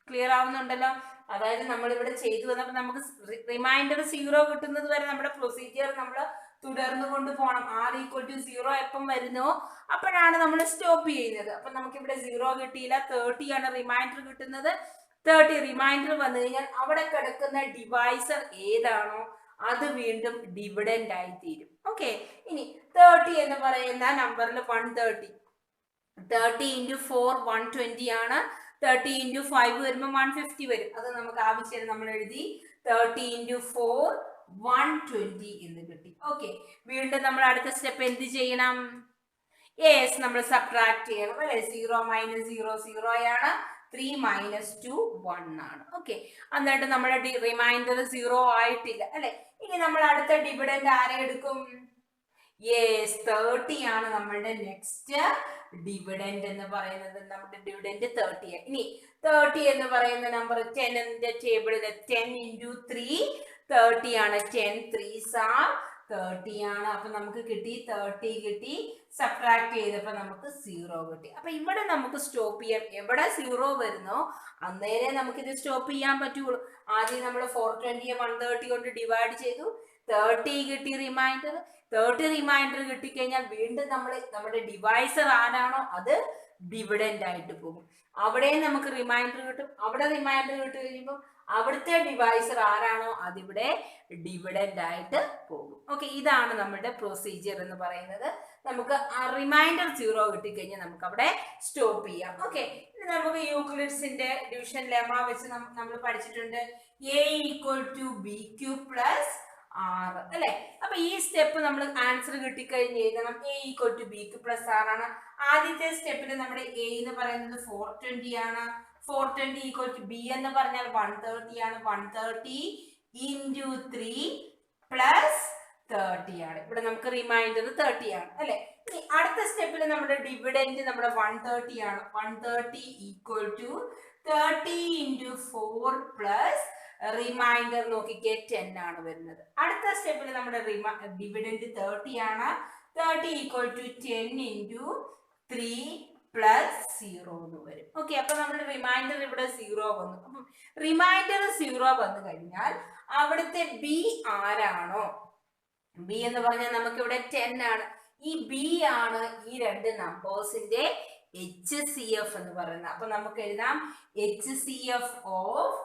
ക്ലിയർ ആവുന്നുണ്ടല്ലോ? അതായത് നമ്മൾ ഇവിടെ ചെയ്തു വന്നപ്പോൾ നമുക്ക് റിമൈൻഡർ 0 കിട്ടുന്നത് വരെ നമ്മുടെ പ്രൊസീജിയർ നമ്മൾ തുടർന്നു കൊണ്ടുപോകണം. r ഈക്വൽ ടു 0 എപ്പം വരുന്നോ അപ്പോഴാണ് നമ്മൾ സ്റ്റോപ്പ് ചെയ്യുന്നത്. അപ്പൊ നമുക്ക് ഇവിടെ 0 കിട്ടിയില്ല, 30 ആണ് റിമൈൻഡർ കിട്ടുന്നത്. 30 റിമൈൻഡർ വന്നു കഴിഞ്ഞാൽ അവിടെ കിടക്കുന്ന ഡിവൈസർ ഏതാണോ അത് വീണ്ടും ഡിവിഡൻഡ് ആയി തീരും. ഓക്കെ, ഇനി 30 എന്ന് പറയുന്ന നമ്പറിൽ 130 30 ഇൻറ്റു 4 120 ആണ്. 30 ഇൻറ്റു 5 വരുമ്പോൾ 150 വരും. അത് നമുക്ക് ആവശ്യം നമ്മൾ എഴുതി 30 ഇൻറ്റു 4 120 എന്ന് കിട്ടി. ഓക്കെ, വീണ്ടും നമ്മൾ അടുത്ത സ്റ്റെപ്പ് എന്ത് ചെയ്യണം? യെസ്, നമ്മൾ സബ്ട്രാക്ട് ചെയ്യണം അല്ലെ. 0 മൈനസ് 0 0 ആണ്. 3 മൈനസ് 2 1 ആണ്. ഓക്കെ, എന്നിട്ട് നമ്മുടെ റിമൈൻഡർ 0 ആയിട്ടില്ല അല്ലെ. ഇനി നമ്മൾ അടുത്ത ഡിവിഡൻഡ് ആരെ എടുക്കും? യെസ്, 30 ആണ് നമ്മളുടെ നെക്സ്റ്റ് ഡിവിഡൻഡ് എന്ന് പറയുന്നത്. നമ്മുടെ ഡിവിഡൻഡ് 30 ആണ്. ഇനി 30 എന്ന് പറയുന്ന നമ്പർ 10 ടേബിളിൽ 10 ഇൻറ്റു 3 30 ആണ്. 10 3s are 30 ആണ്. അപ്പൊ നമുക്ക് കിട്ടി 30 കിട്ടി. സബ്ട്രാക്ട് ചെയ്തപ്പോൾ നമുക്ക് 0 കിട്ടി. അപ്പൊ ഇവിടെ നമുക്ക് സ്റ്റോപ്പ് ചെയ്യാം. എവിടെ 0 വരുന്നോ അന്നേരെ നമുക്കിത് സ്റ്റോപ്പ് ചെയ്യാൻ പറ്റുള്ളൂ. ആദ്യം നമ്മൾ 420 130 കൊണ്ട് ഡിവൈഡ് ചെയ്തു, 30 കിട്ടി റിമൈൻഡർ. 30 റിമൈൻഡർ കിട്ടിക്കഴിഞ്ഞാൽ വീണ്ടും നമ്മൾ നമ്മുടെ ഡിവൈസർ ആരാണോ അത് ഡിവിഡൻഡ് ആയിട്ട് പോകും. അവിടെ നമുക്ക് റിമൈൻഡർ കിട്ടും. അവിടെ റിമൈൻഡർ കിട്ടി കഴിയുമ്പോൾ അവിടുത്തെ ഡിവൈസർ ആരാണോ അതിവിടെ ഡിവിഡൻഡ് ആയിട്ട് പോകും. ഓക്കെ, ഇതാണ് നമ്മുടെ പ്രൊസീജിയർ എന്ന് പറയുന്നത്. നമുക്ക് റിമൈൻഡർ 0 കിട്ടിക്കഴിഞ്ഞാൽ നമുക്ക് അവിടെ സ്റ്റോപ്പ് ചെയ്യാം. ഓക്കെ, ഇനി നമുക്ക് യൂക്ലിഡ്സിന്റെ ഡിവിഷൻ ലെമ്മ വെച്ച് നമ്മൾ പഠിച്ചിട്ടുണ്ട്. a equal to B Q plus R അല്ലെ. അപ്പൊ ഈ സ്റ്റെപ്പ് നമ്മൾ ആൻസർ കിട്ടിക്കഴിഞ്ഞ് എഴുതണം. a equal to B Q plus R ആണ്. ആദ്യത്തെ സ്റ്റെപ്പിൽ നമ്മുടെ a എന്ന് പറയുന്നത് 420 ആണ്. 420 ഈക്വൽ ടു b എന്ന് പറഞ്ഞാൽ 130 ആണ്. 130 ഇൻറ്റു 3 പ്ലസ് 30 ആണ്. ഇവിടെ നമുക്ക് റിമൈൻഡർ 30 ആണ് അല്ലെ. ഇനി അടുത്ത സ്റ്റെപ്പിൽ നമ്മുടെ ഡിവിഡൻഡ് നമ്മുടെ 130 ആണ്. 130 equal to 30 into 4 plus remainder നോക്കിക്കേ 10 ആണ് വരുന്നത്. അടുത്ത സ്റ്റെപ്പിൽ നമ്മുടെ ഡിവിഡൻഡ് 30 ആണ്. 30 ഈക്വൽ ടു 10 ഇൻറ്റു 3 പ്ലസ് 0 എന്ന് വരും. ഓക്കെ, അപ്പൊ നമ്മുടെ റിമൈൻഡർ ഇവിടെ 0 വന്നു. അപ്പം റിമൈൻഡർ 0 വന്നു കഴിഞ്ഞാൽ അവിടുത്തെ ബി ആരാണോ, ബി എന്ന് പറഞ്ഞാൽ നമുക്ക് ഇവിടെ 10 ആണ്. ഈ ബി ആണ് ഈ രണ്ട് നമ്പേഴ്സിന്റെ HCF എന്ന് പറയുന്നത്. അപ്പൊ നമുക്ക് എഴുതാം HCF ഓഫ്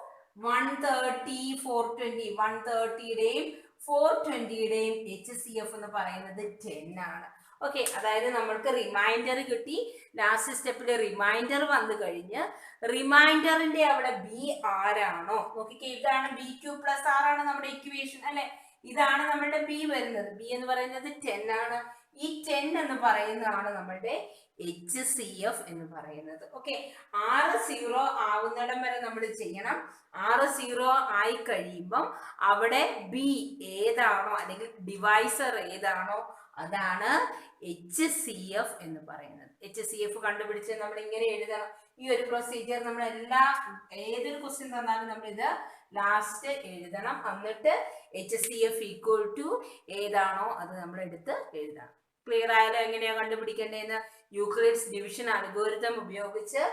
130 420. 130യുടെയും 420യുടെയും HCF എന്ന് പറയുന്നത് 10 ആണ്. ഓക്കെ, അതായത് നമ്മൾക്ക് റിമൈൻഡർ കിട്ടി. ലാസ്റ്റ് സ്റ്റെപ്പിൽ റിമൈൻഡർ വന്നു കഴിഞ്ഞ് റിമൈൻഡറിന്റെ അവിടെ ബി ആരാണോ നോക്കിക്കേ, ഇതാണ് ബി ക്യൂ പ്ലസ് ആർ ആണ് നമ്മുടെ ഇക്വേഷൻ അല്ലെ. ഇതാണ് നമ്മുടെ ബി വരുന്നത്. ബി എന്ന് പറയുന്നത് 10 ആണ്. ഈ 10 എന്ന് പറയുന്നതാണ് നമ്മുടെ HCF എന്ന് പറയുന്നത്. ഓക്കെ, 6 0 ആവുന്നിടം വരെ നമ്മൾ ചെയ്യണം. 6 0 ആയി കഴിയുമ്പം അവിടെ ബി ഏതാണോ അല്ലെങ്കിൽ ഡിവൈസർ ഏതാണോ അതാണ് HCF എന്ന് പറയുന്നത്. HCF കണ്ടുപിടിച്ച് നമ്മൾ ഇങ്ങനെ എഴുതണം. ഈ ഒരു പ്രൊസീജിയർ നമ്മൾ ഏതൊരു ക്വസ്റ്റ്യൻ തന്നാലും നമ്മൾ ഇത് ലാസ്റ്റ് എഴുതണം. എന്നിട്ട് HCF ഈക്വൽ ടു ഏതാണോ അത് നമ്മൾ എടുത്ത് എഴുതണം. ക്ലിയർ ആയാലും എങ്ങനെയാ കണ്ടുപിടിക്കേണ്ടതെന്ന് യൂക്ലിഡ്സ് ഡിവിഷൻ അൽഗോരിതം ഉപയോഗിച്ച്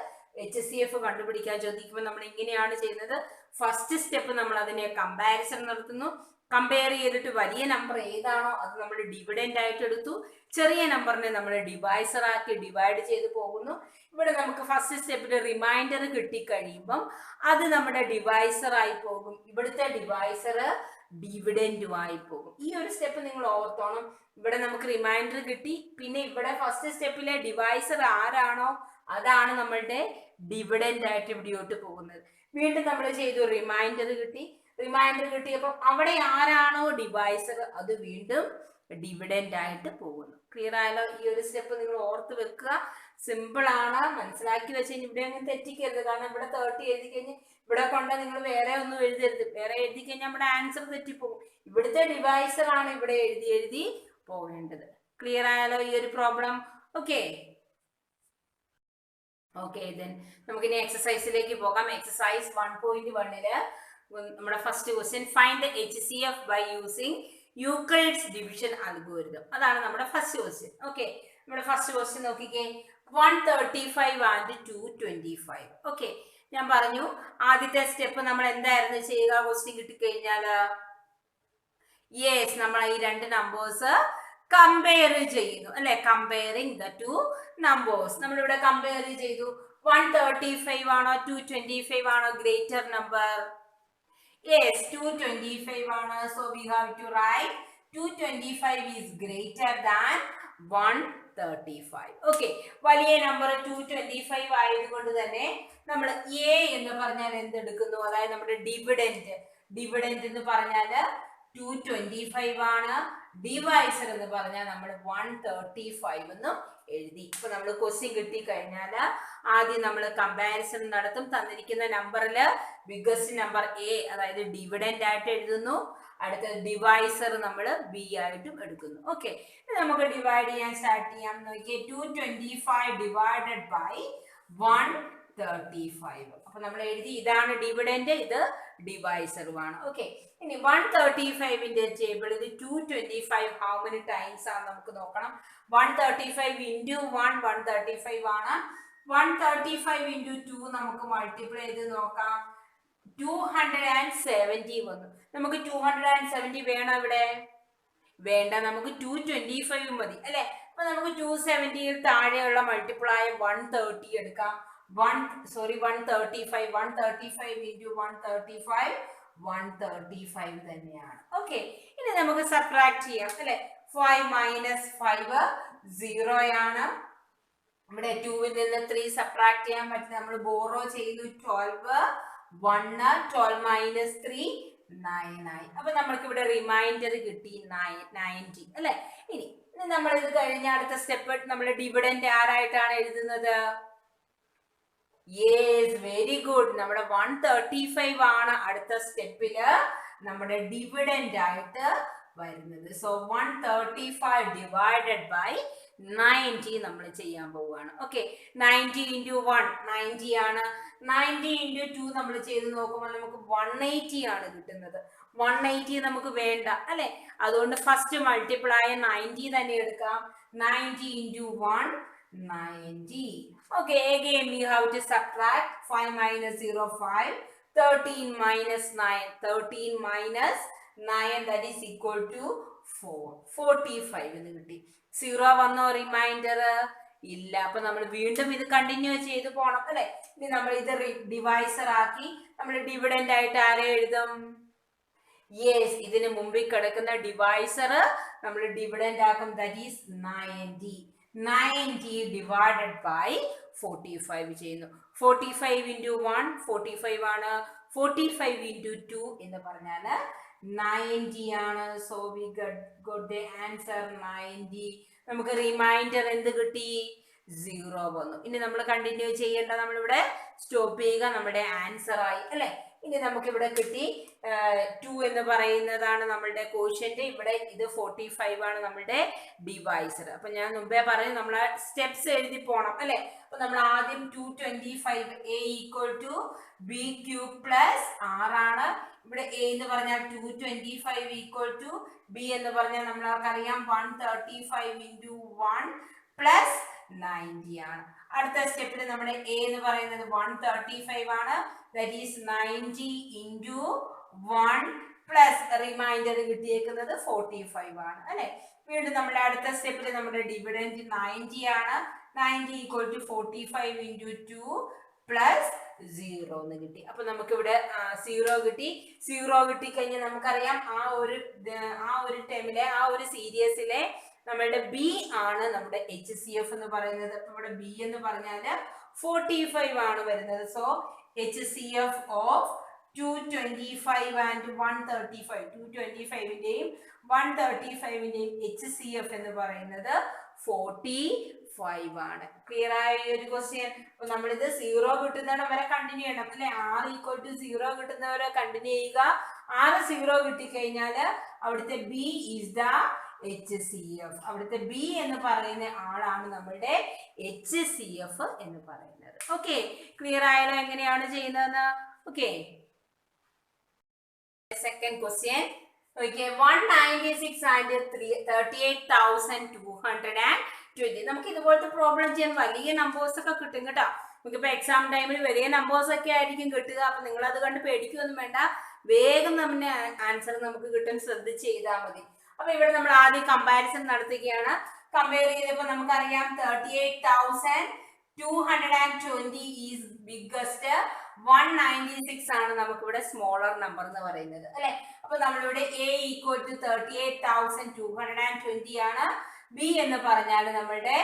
HCF കണ്ടുപിടിക്കാൻ ചോദിക്കുമ്പോൾ നമ്മൾ ഇങ്ങനെയാണ് ചെയ്യുന്നത്. ഫസ്റ്റ് സ്റ്റെപ്പ് നമ്മൾ അതിനെ കമ്പാരിസൺ നടത്തുന്നു. കമ്പയർ ചെയ്തിട്ട് വലിയ നമ്പർ ഏതാണോ അത് നമ്മൾ ഡിവിഡൻഡ് ആയിട്ട് എടുത്തു. ചെറിയ നമ്പറിനെ നമ്മൾ ഡിവൈസർ ആക്കി ഡിവൈഡ് ചെയ്ത് പോകുന്നു. ഇവിടെ നമുക്ക് ഫസ്റ്റ് സ്റ്റെപ്പിൽ റിമൈൻഡർ കിട്ടിക്കഴിയുമ്പം അത് നമ്മുടെ ഡിവൈസർ ആയി പോകും. ഇവിടുത്തെ ഡിവൈസർ ഡിവിഡൻഡുമായി പോകും. ഈ ഒരു സ്റ്റെപ്പ് നിങ്ങൾ ഓർത്തോണം. ഇവിടെ നമുക്ക് റിമൈൻഡർ കിട്ടി. പിന്നെ ഇവിടെ ഫസ്റ്റ് സ്റ്റെപ്പിലെ ഡിവൈസർ ആരാണോ അതാണ് നമ്മളുടെ ഡിവിഡൻഡ് ആയിട്ട് ഇവിടെയോട്ട് പോകുന്നത്. വീണ്ടും നമ്മൾ ചെയ്തു, റിമൈൻഡർ കിട്ടി. റിമൈൻഡർ കിട്ടിയപ്പോൾ അവിടെ ആരാണോ ഡിവൈസർ അത് വീണ്ടും ഡിവിഡൻഡ് ആയിട്ട് പോകുന്നു. ക്ലിയർ ആയാലോ? ഈ ഒരു സ്റ്റെപ്പ് നിങ്ങൾ ഓർത്ത് വെക്കുക. സിമ്പിൾ ആണ്, മനസ്സിലാക്കി വെച്ച് കഴിഞ്ഞാൽ ഇവിടെ അങ്ങ് തെറ്റിക്കരുത്. കാരണം ഇവിടെ 30 എഴുതി കഴിഞ്ഞ് ഇവിടെ കൊണ്ട് നിങ്ങൾ വേറെ ഒന്നും എഴുതരുത്. വേറെ എഴുതി കഴിഞ്ഞാൽ നമ്മുടെ ആൻസർ തെറ്റിപ്പോകും. ഇവിടുത്തെ ഡിവൈസർ ആണ് ഇവിടെ എഴുതി പോകേണ്ടത്. ക്ലിയർ ആയാലോ ഈ ഒരു പ്രോബ്ലം? ഓക്കെ ഓക്കെ ദെൻ നമുക്കിനി എക്സസൈസിലേക്ക് പോകാം. എക്സസൈസ് 1.1 നമ്മുടെ first question, find the HCF by using Euclid's division algorithm. അതാണ് നമ്മുടെ ഫസ്റ്റ് ക്വസ്റ്റ്യൻ. ഓക്കെ, നമ്മുടെ ഫസ്റ്റ് ക്വസ്റ്റ്യൻ നോക്കിക്കേ. 135 ആൻഡ് 225. ഓക്കെ, ഞാൻ പറഞ്ഞു ആദ്യത്തെ സ്റ്റെപ്പ് നമ്മൾ എന്തായിരുന്നു ചെയ്യുക? ക്വസ്റ്റ്യൻ കിട്ടിക്കഴിഞ്ഞാൽ യെസ്, നമ്മൾ ഈ രണ്ട് നമ്പേഴ്സ് കമ്പയർ ചെയ്യുന്നു അല്ലെ? Comparing the two numbers. നമ്മളിവിടെ കമ്പയർ ചെയ്തു. 135 ആണോ 225 ആണോ ഗ്രേറ്റർ നമ്പർ? Yes, 225 ആണ്. So we have to write 225 is greater than 135. Okay, വലിയ നമ്പർ 225 ആയതുകൊണ്ട് തന്നെ നമ്മൾ എ എന്ന് പറഞ്ഞാൽ എന്തെടുക്കുന്നു? അതായത് നമ്മുടെ ഡിവിഡൻഡ്. ഡിവിഡൻഡ് എന്ന് പറഞ്ഞാൽ 225 ആണ്. ഡിവൈസർ എന്ന് പറഞ്ഞാൽ നമ്മൾ 135 എന്നും എഴുതി. ഇപ്പൊ നമ്മൾ ക്വസ്റ്റ്യൻ കിട്ടി കഴിഞ്ഞാൽ ആദ്യം നമ്മൾ കമ്പാരിസൺ നടത്തും. തന്നിരിക്കുന്ന നമ്പറിൽ ബിഗ്ഗസ്റ്റ് നമ്പർ എ, അതായത് ഡിവിഡൻഡ് ആയിട്ട് എഴുതുന്നു. അടുത്ത ഡിവൈസർ നമ്മൾ ബി ആയിട്ടും എടുക്കുന്നു. ഓക്കെ, നമുക്ക് ഡിവൈഡ് ചെയ്യാൻ സ്റ്റാർട്ട് ചെയ്യാം. നോക്കിയേ, 225 ഡിവൈഡഡ് ബൈ 135. അപ്പൊ നമ്മൾ എഴുതി ഇതാണ് ഡിവിഡൻഡ്, ഇത് ഡിവൈസറുമാണ്. ഓക്കെ, ഇനി 135ന്റെ ടേബിൾ ഇത് 225 ഹൗ മെനി ടൈംസ് ആണ് നമുക്ക് നോക്കണം. 135 into 1 135 ആണ്. 135 into 2 നമുക്ക് മൾട്ടിപ്ലൈ ചെയ്ത് നോക്കാം. 270 വന്നു. നമുക്ക് 270 വേണം ഇവിടെ? വേണ്ട, നമുക്ക് 225 മതി അല്ലെ? അപ്പൊ നമുക്ക് 270 താഴെയുള്ള മൾട്ടിപ്ലൈ 130 എടുക്കാം. 135 135 into 135 135 തന്നെയാണ്. ഓക്കെ, ഇനി നമുക്ക് സബ്ട്രാക്ട് ചെയ്യാം അല്ലെ? 5 minus 5 0 ആണ്. ഇവിടെ 2 നിന്ന് 3 സബ്ട്രാക്ട് ചെയ്യാൻ പറ്റില്ല. നമ്മൾ ബോറോ ചെയ്തു. 12 1 12 minus 3 9 ആയി. അപ്പൊ നമ്മൾക്ക് ഇവിടെ റിമൈൻഡർ കിട്ടി 90 അല്ലെ? ഇനി നമ്മൾ ഇത് കഴിഞ്ഞ അടുത്ത സ്റ്റെപ്പ് നമ്മൾ ഡിവിഡൻഡ് ആരായിട്ടാണ് എഴുതുന്നത്? Yes, very good. നമ്മുടെ 135 ആണ് അടുത്ത സ്റ്റെപ്പില് നമ്മുടെ ഡിവിഡൻഡ് ആയിട്ട് വരുന്നത്. സോ 135 ഡിവൈഡഡ് ബൈ 90 നമ്മൾ ചെയ്യാൻ പോവുകയാണ്. ഓക്കെ, 90 into 1 90 ആണ്. 90 into 2 നമ്മൾ ചെയ്ത് നോക്കുമ്പോൾ നമുക്ക് 180 ആണ് കിട്ടുന്നത്. 180 നമുക്ക് വേണ്ട അല്ലെ? അതുകൊണ്ട് ഫസ്റ്റ് മൾട്ടിപ്ലൈ 90 തന്നെ എടുക്കാം. 90 into 1 90. Okay, again we have to subtract. 5 minus 0 5. 13 minus 9 13 minus 9, that is equal to 4. 45 എന്ന് കിട്ടി. 0 വന്നോ റിമൈൻഡർ? ഇല്ല. അപ്പൊ നമ്മൾ വീണ്ടും ഇത് കണ്ടിന്യൂ ചെയ്ത് പോണം അല്ലെ? ഇനി നമ്മൾ ഇത് ഡിവൈസർ ആക്കി നമ്മൾ ഡിവിഡൻഡ് ആയിട്ട് ആരെ എഴുതും? യെസ്, ഇതിന് മുമ്പിൽ കിടക്കുന്ന ഡിവൈസർ നമ്മൾ ഡിവിഡൻഡ് ആക്കും. That is 90. 90 ഡിവൈഡഡ് ബൈ 45 ചെയ്യുന്നു. 45 into 1 45 ആണ്. 45 into 2 എന്ന് പറഞ്ഞാൽ 90 ആണ്. So we got the answer 90. നമുക്ക് റിമൈൻഡർ എന്ത് കിട്ടി? 0 വന്നു. ഇനി നമ്മൾ കണ്ടിന്യൂ ചെയ്യേണ്ട, നമ്മളിവിടെ സ്റ്റോപ്പ് ചെയ്യുക. നമ്മുടെ ആൻസർ ആയി അല്ലെ? ഇനി നമുക്ക് ഇവിടെ കിട്ടി 2 എന്ന് പറയുന്നതാണ് നമ്മളുടെ കോഷ്യന്റ്. ഇവിടെ ഇത് 45 ആണ് നമ്മളുടെ ഡിവൈസർ. അപ്പൊ ഞാൻ മുമ്പേ പറഞ്ഞു നമ്മൾ സ്റ്റെപ്സ് എഴുതി പോണം അല്ലെ? അപ്പൊ നമ്മൾ ആദ്യം 225 a equal to b Q plus r ആണ്. ഇവിടെ a എന്ന് പറഞ്ഞാൽ 225 ഈക്വൽ ടു b എന്ന് പറഞ്ഞാൽ നമ്മൾക്കറിയാം 135 into 1 പ്ലസ് 90 ആണ്. അടുത്ത സ്റ്റെപ്പിൽ നമ്മുടെ a എന്ന് പറയുന്നത് 135 ആണ്. That is 90 into 1 plus remainder കിട്ടിയേക്കുന്നത് 45 ആണ് അല്ലെ? വീണ്ടും നമ്മുടെ അടുത്ത സ്റ്റെപ്പിൽ നമ്മുടെ ഡിവിഡൻഡ് 90 ആണ്. 90 ഈക്വൽ ടു 45 into 2 പ്ലസ് 0 എന്ന് കിട്ടി. അപ്പൊ നമുക്ക് ഇവിടെ 0 കിട്ടി. 0 കിട്ടിക്കഴിഞ്ഞാൽ നമുക്കറിയാം ആ ഒരു ടേമിലെ ആ ഒരു സീരീസിലെ നമ്മളുടെ ബി ആണ് നമ്മുടെ HCF എന്ന് പറയുന്നത്. നമ്മുടെ ബി എന്ന് പറഞ്ഞാൽ 45 ആണ് വരുന്നത്. So HCF of 225 and 135, 225ന്റെയും 135ന്റെയും HCF എന്ന് പറയുന്നത് 45 ആണ്. ക്ലിയർ ആയ ഒരു ക്വസ്റ്റ്യൻ. അപ്പൊ നമ്മളിത് 0 കിട്ടുന്നവരെ വരെ കണ്ടിന്യൂ ചെയ്യണം അല്ലെ? r ഈക്വൽ ടു 0 കിട്ടുന്നവരെ കണ്ടിന്യൂ ചെയ്യുക. r 0 കിട്ടിക്കഴിഞ്ഞാൽ അവിടുത്തെ ബി ഈസ് ദ HCF. അവിടുത്തെ ബി എന്ന് പറയുന്ന ആളാണ് നമ്മളുടെ HCF എന്ന് പറയുന്നത്. ഓക്കെ, ക്ലിയർ ആയാലോ എങ്ങനെയാണ് ചെയ്യുന്നതെന്ന്? Okay, second question. Okay, 196 and 38,220. നമുക്ക് ഇതുപോലത്തെ പ്രോബ്ലം ചെയ്യാൻ വലിയ നമ്പേഴ്സ് ഒക്കെ കിട്ടും കേട്ടോ. നമുക്കിപ്പോ എക്സാം ടൈമിൽ വലിയ നമ്പേഴ്സ് ഒക്കെ ആയിരിക്കും കിട്ടുക. അപ്പൊ നിങ്ങൾ അത് കണ്ട് പേടിക്കൊന്നും വേണ്ട, വേഗം നമ്മുടെ ആൻസർ നമുക്ക് കിട്ടും, ശ്രദ്ധിച്ച് ചെയ്താൽ മതി. അപ്പൊ ഇവിടെ നമ്മൾ ആദ്യം കമ്പാരിസൺ നടത്തുകയാണ്. കമ്പയർ ചെയ്തപ്പോൾ നമുക്കറിയാം 38,220 ഈസ് ബിഗ്ഗസ്റ്റ്, 196 ആണ് നമുക്കിവിടെ സ്മോളർ നമ്പർ എന്ന് പറയുന്നത് അല്ലെ. അപ്പൊ നമ്മളിവിടെ A ഈക്വൽ ടു 38,220 ആണ്, B എന്ന് പറഞ്ഞാൽ നമ്മളുടെ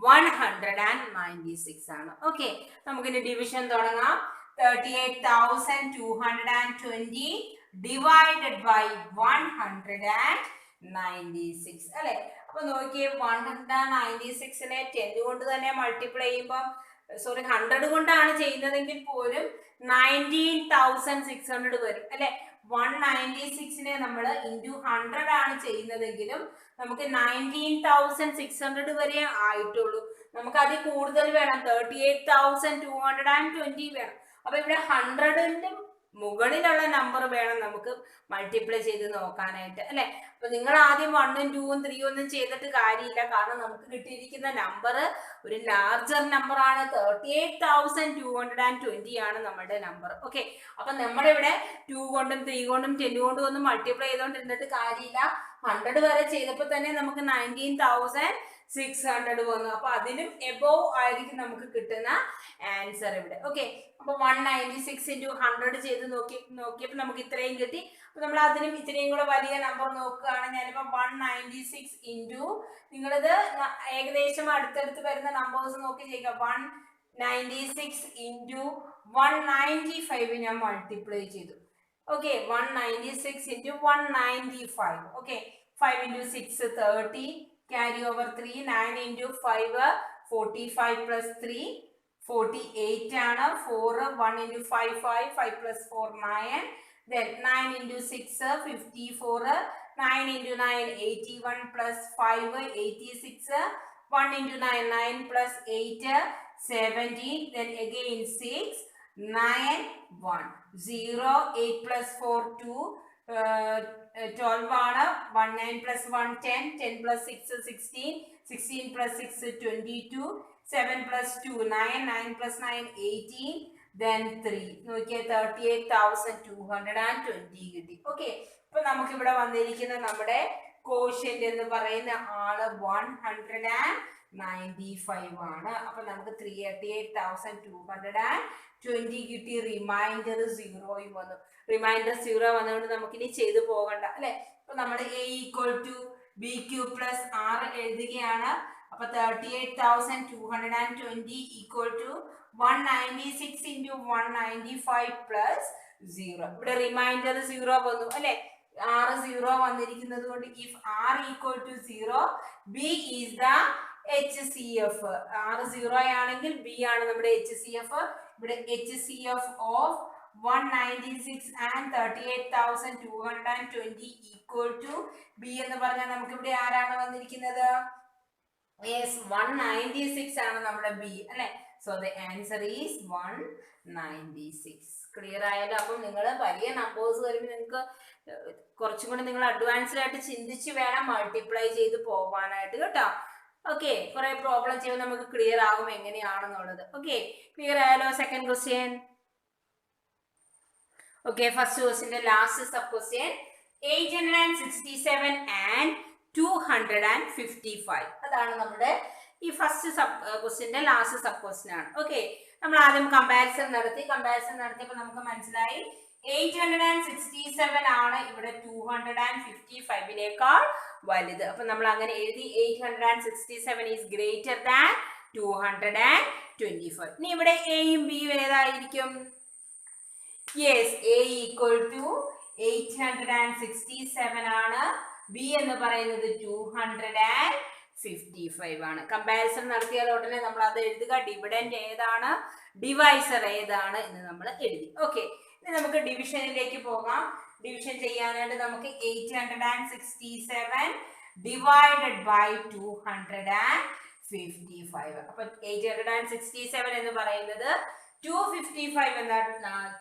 196 ആണ്. ഓക്കെ, നമുക്കിനി ഡിവിഷൻ തുടങ്ങാം. 38,220 ഡിവൈഡഡ് ബൈ 196 അല്ലെ. അപ്പൊ നോക്കിയേ, 196നെ 10 കൊണ്ട് തന്നെ മൾട്ടിപ്ലൈ ചെയ്യുമ്പോൾ, സോറി 100 കൊണ്ടാണ് ചെയ്യുന്നതെങ്കിൽ പോലും 19,600 വരും അല്ലെ. 196നെ നമ്മൾ ഇൻറ്റു 100 ആണ് ചെയ്യുന്നതെങ്കിലും നമുക്ക് 19,600 വരെ ആയിട്ടുള്ളൂ. നമുക്ക് അതിൽ കൂടുതൽ വേണം, 38,220 വേണം. അപ്പൊ ഇവിടെ 100ന്റെ മുകളിലുള്ള നമ്പർ വേണം നമുക്ക് മൾട്ടിപ്ലൈ ചെയ്ത് നോക്കാനായിട്ട് അല്ലെ. അപ്പൊ നിങ്ങൾ ആദ്യം 1ഉം 2ഉം 3ഉം ഒന്നും ചെയ്തിട്ട് കാര്യമില്ല, കാരണം നമുക്ക് കിട്ടിയിരിക്കുന്ന നമ്പർ ഒരു ലാർജർ നമ്പർ ആണ്. 38,220 ആണ് നമ്മുടെ നമ്പർ. ഓക്കെ, അപ്പൊ നമ്മളിവിടെ 2 കൊണ്ടും 3 കൊണ്ടും 10 കൊണ്ടും ഒന്നും മൾട്ടിപ്ലൈ ചെയ്തോണ്ടിരുന്നിട്ട് കാര്യമില്ല. 100 വരെ ചെയ്തപ്പോൾ തന്നെ നമുക്ക് 19,600 വന്നു. അപ്പൊ അതിനും എബോവ് ആയിരിക്കും നമുക്ക് കിട്ടുന്ന ആൻസർ ഇവിടെ. ഓക്കെ, അപ്പൊ 196 ഇൻറ്റു 100 ചെയ്ത് നോക്കിയപ്പോൾ നമുക്ക് ഇത്രയും കിട്ടി. അപ്പൊ നമ്മൾ അതിനും ഇത്രയും കൂടെ വലിയ നമ്പർ നോക്കുകയാണ്. ഞാനിപ്പോ 196 ഇൻറ്റു, നിങ്ങളിത് ഏകദേശം അടുത്തടുത്ത് വരുന്ന നമ്പേഴ്സ് നോക്കി ചെയ്യുക. 196 ഇൻറ്റു 195 ഞാൻ മൾട്ടിപ്ലൈ ചെയ്തു. Okay, 196 into 195. Okay, 5 into 6 30, carry over 3, 9 into 5 45 plus 3 48 ആണ്. 4 1 into 5 5 plus 4 9, then 9 into 6 54, 9 into 9 81 plus 5 86, 1 into 9 9 plus 8 70, then again 6 9 1 0, 8 plus 4 2, 12 ആണ്. 1 9 plus 1 10, 10 plus 6 16, 16 plus 6 22, 7 plus 2 9, 9 plus 9 18, then 3. നോക്കിയേ, 38,220 കിട്ടി. ഓക്കെ, അപ്പൊ നമുക്ക് ഇവിടെ വന്നിരിക്കുന്ന നമ്മുടെ കോഷ്യന്റ് എന്ന് പറയുന്ന ആള് 195 ആണ്. അപ്പൊ നമുക്ക് 38,220 കിട്ടി. റിമൈൻഡർ 0 വന്നു. റിമൈൻഡർ 0 വന്നുകൊണ്ട് നമുക്കിനി ചെയ്തു പോകണ്ട അല്ലെ. അപ്പൊ നമ്മൾ A equal to BQ plus R എഴുതുകയാണ്. അപ്പൊ 38,220 ഈക്വൽ ടു 196 ഇൻറ്റു 195 പ്ലസ് 0. ഇവിടെ റിമൈൻഡർ 0 വന്നു അല്ലെ. R 0 വന്നിരിക്കുന്നത് കൊണ്ട് if R equal to 0, B is the HCF. R 0 ആണെങ്കിൽ B ആണ് നമ്മുടെ HCF. ഇവിടെ HCF of 196 and 38,220 equal to B എന്ന് പറഞ്ഞാൽ നമുക്ക് ഇവിടെ ആരാണ് വന്നിരിക്കുന്നത്? Yes, 196 ആണ് നമ്മുടെ B അല്ലെ. So the answer is 196. Clear ആയല്ലോ? അപ്പം നിങ്ങൾ വലിയ നമ്പേഴ്സ് വരുമ്പോൾ നിങ്ങൾക്ക് കുറച്ചും കൂടി നിങ്ങൾ അഡ്വാൻസ്ഡ് ആയിട്ട് ചിന്തിച്ച് വേണം മൾട്ടിപ്ലൈ ചെയ്ത് പോകാനായിട്ട് കേട്ടോ. ഓക്കെ, കുറെ പ്രോബ്ലം ചെയ്യുമ്പോൾ നമുക്ക് ക്ലിയർ ആകും എങ്ങനെയാണെന്നുള്ളത്. ഓക്കെ, ക്ലിയർ ആയാലോ? Second question. Okay, first question, the last sub question, 867 and 255. അതാണ് നമ്മുടെ ഈ ഫസ്റ്റ് സബ് ക്വസ്റ്റ്യന്റെ ലാസ്റ്റ് സബ് ക്വസ്റ്റ്യൻ ആണ്. ഓക്കെ, നമ്മൾ ആദ്യം കമ്പാരിസൺ നടത്തിയപ്പോൾ നമുക്ക് മനസ്സിലായി 867 ആണ് ഇവിടെ 255നേക്കാൾ വലുത്. അപ്പൊ നമ്മൾ അങ്ങനെ എഴുതി 867 is greater than 225. ഇനി ഇവിടെ എയും ബിയും ഏതായിരിക്കും? Yes, A equal to 867 ആണ്. B എന്ന് പറയുന്നത് 255 ആണ്. കമ്പാരിസൺ നടത്തിയാൽ ഉടനെ നമ്മൾ അത് എഴുതുക. ഡിവിഡൻഡ് ഏതാണ്, ഡിവൈസർ ഏതാണ് എന്ന് നമ്മൾ എഴുതി. ഓക്കെ, ഇനി നമുക്ക് ഡിവിഷനിലേക്ക് പോകാം. ഡിവിഷൻ ചെയ്യാനായിട്ട് നമുക്ക് 867 ഡിവൈഡഡ് ബൈ 255. അപ്പൊ 867 എന്ന് പറയുന്നത് 255 എന്ന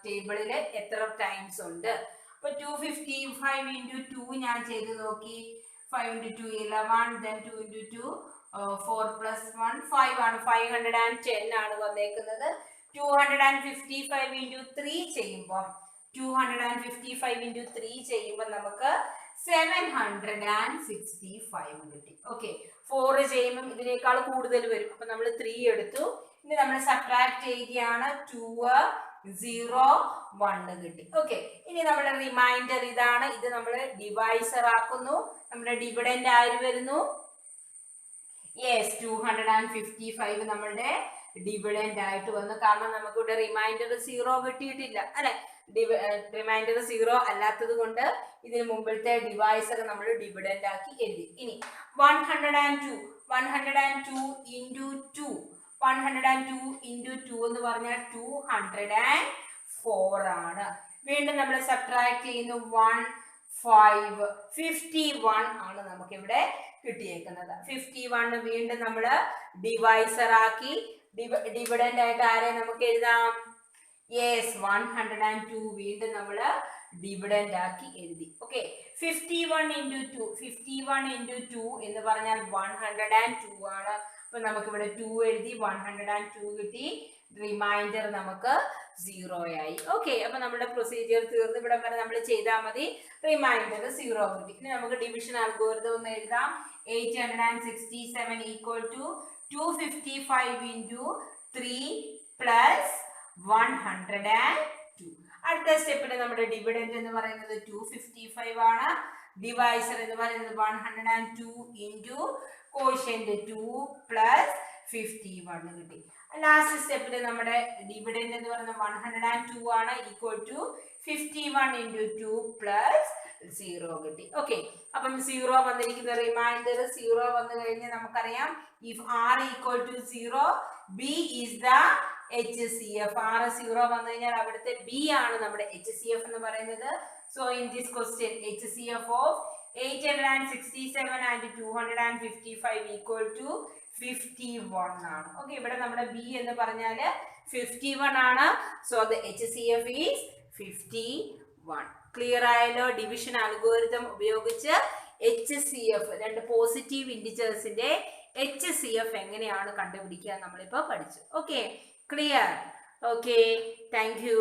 ടേബിളിൽ എത്ര ടൈംസ് ഉണ്ട് അപ്പൊ 255 into 2 ഞാൻ ചെയ്ത് നോക്കി. 5 into 2 11, then 2 into 2 4 plus 1 5 ആണ്. 510 ആണ് വന്നേക്കുന്നത്. 255 into 3 ചെയ്യുമ്പോൾ 255 into 3 ചെയ്യുമ്പോൾ നമുക്ക് 765 കിട്ടി. ഓക്കെ, 4 ചെയ്യുമ്പോൾ ഇതിനേക്കാൾ കൂടുതൽ വരും. അപ്പൊ നമ്മൾ 3 എടുത്തു. ഇനി നമ്മൾ സബ്ട്രാക്ട് ചെയ്യുകയാണ്. 2 0 1 കിട്ടി. ഓക്കെ, ഇനി നമ്മുടെ റിമൈൻഡർ ഇതാണ്. ഇത് നമ്മൾ ഡിവൈസർ ആക്കുന്നു. നമ്മുടെ ഡിവിഡൻഡ് ആര് വരുന്നു? യെസ്, 255 നമ്മളുടെ ഡിവിഡൻഡ് ആയിട്ട് വന്നു. കാരണം നമുക്കിവിടെ റിമൈൻഡർ 0 കിട്ടിയിട്ടില്ല അല്ലെ. റിമൈൻഡർ 0 അല്ലാത്തത് കൊണ്ട് ഇതിന് മുമ്പിലത്തെ ഡിവൈസർ നമ്മൾ ഡിവിഡൻഡ് ആക്കി എഴുതി. ഇനി 102 into 2 102 into 2 എന്ന് പറഞ്ഞാൽ 204 ആണ്. വീണ്ടും നമ്മൾ സബ്ട്രാക്ട് ചെയ്യുന്നു. 1 5 51 ആണ് നമുക്ക് ഇവിടെ കിട്ടിയേക്കുന്നത്. 51 വീണ്ടും നമ്മൾ ഡിവൈസർ ആക്കി. ഡിവിഡൻഡ് ആയിട്ട് ആരെ നമുക്ക് എഴുതാം? യെസ്, 102 വീണ്ടും നമ്മൾ ഡിവിഡൻഡ് ആക്കി എഴുതി. ഓക്കെ, 51 into 2 എന്ന് പറഞ്ഞാൽ 102 ആണ്. അപ്പൊ നമുക്ക് ഇവിടെ 2 എഴുതി, 102 കിട്ടി. റിമൈൻഡർ നമുക്ക് 0 ആയി. ഓക്കെ, അപ്പൊ നമ്മുടെ പ്രൊസീജിയർ തീർന്ന് ഇവിടെ വരെ നമ്മൾ ചെയ്താൽ മതി. റിമൈൻഡർ 0 കിട്ടി. ഇനി നമുക്ക് ഡിവിഷൻ അൽഗോരിതം ഒന്ന് എഴുതാം. 867 equal to 255 into 3 plus 102. അടുത്ത സ്റ്റെപ്പിൽ നമ്മുടെ ഡിവിഡൻഡ് എന്ന് പറയുന്നത് 255 ആണ്. ഡിവൈസർ എന്ന് പറയുന്നത് 102 into കോഷ്യന്റ് 2 plus 51 കിട്ടി. ലാസ്റ്റ് സ്റ്റെപ്പിൽ നമ്മുടെ ഡിവിഡൻഡ് എന്ന് പറയുന്നത് 102 ആണ്. ഈക്വൽ ടു 51 into 2 plus 0 കിട്ടി. ഓക്കെ, അപ്പം 0 വന്നിരിക്കുന്ന റിമൈൻഡർ 0 വന്നു കഴിഞ്ഞാൽ നമുക്കറിയാം if r equal to 0 b is the HCF. r 0 വന്നു കഴിഞ്ഞാൽ അവിടുത്തെ b ആണ് നമ്മുടെ HCF എന്ന് പറയുന്നത്. So in this question HCF of 867 and 255 equal to 51 ആണ്. ഓക്കെ, ഇവിടെ നമ്മുടെ b എന്ന് പറഞ്ഞാൽ 51 ആണ്. So the HCF is 51. Clear ആയല്ലോ? ഡിവിഷൻ അൽഗോരിതം ഉപയോഗിച്ച് HCF, രണ്ട് പോസിറ്റീവ് ഇൻഡിജേഴ്സിന്റെ HCF എങ്ങനെയാണ് കണ്ടുപിടിക്കുക നമ്മളിപ്പോൾ പഠിച്ചു. Okay, clear? Okay, thank you.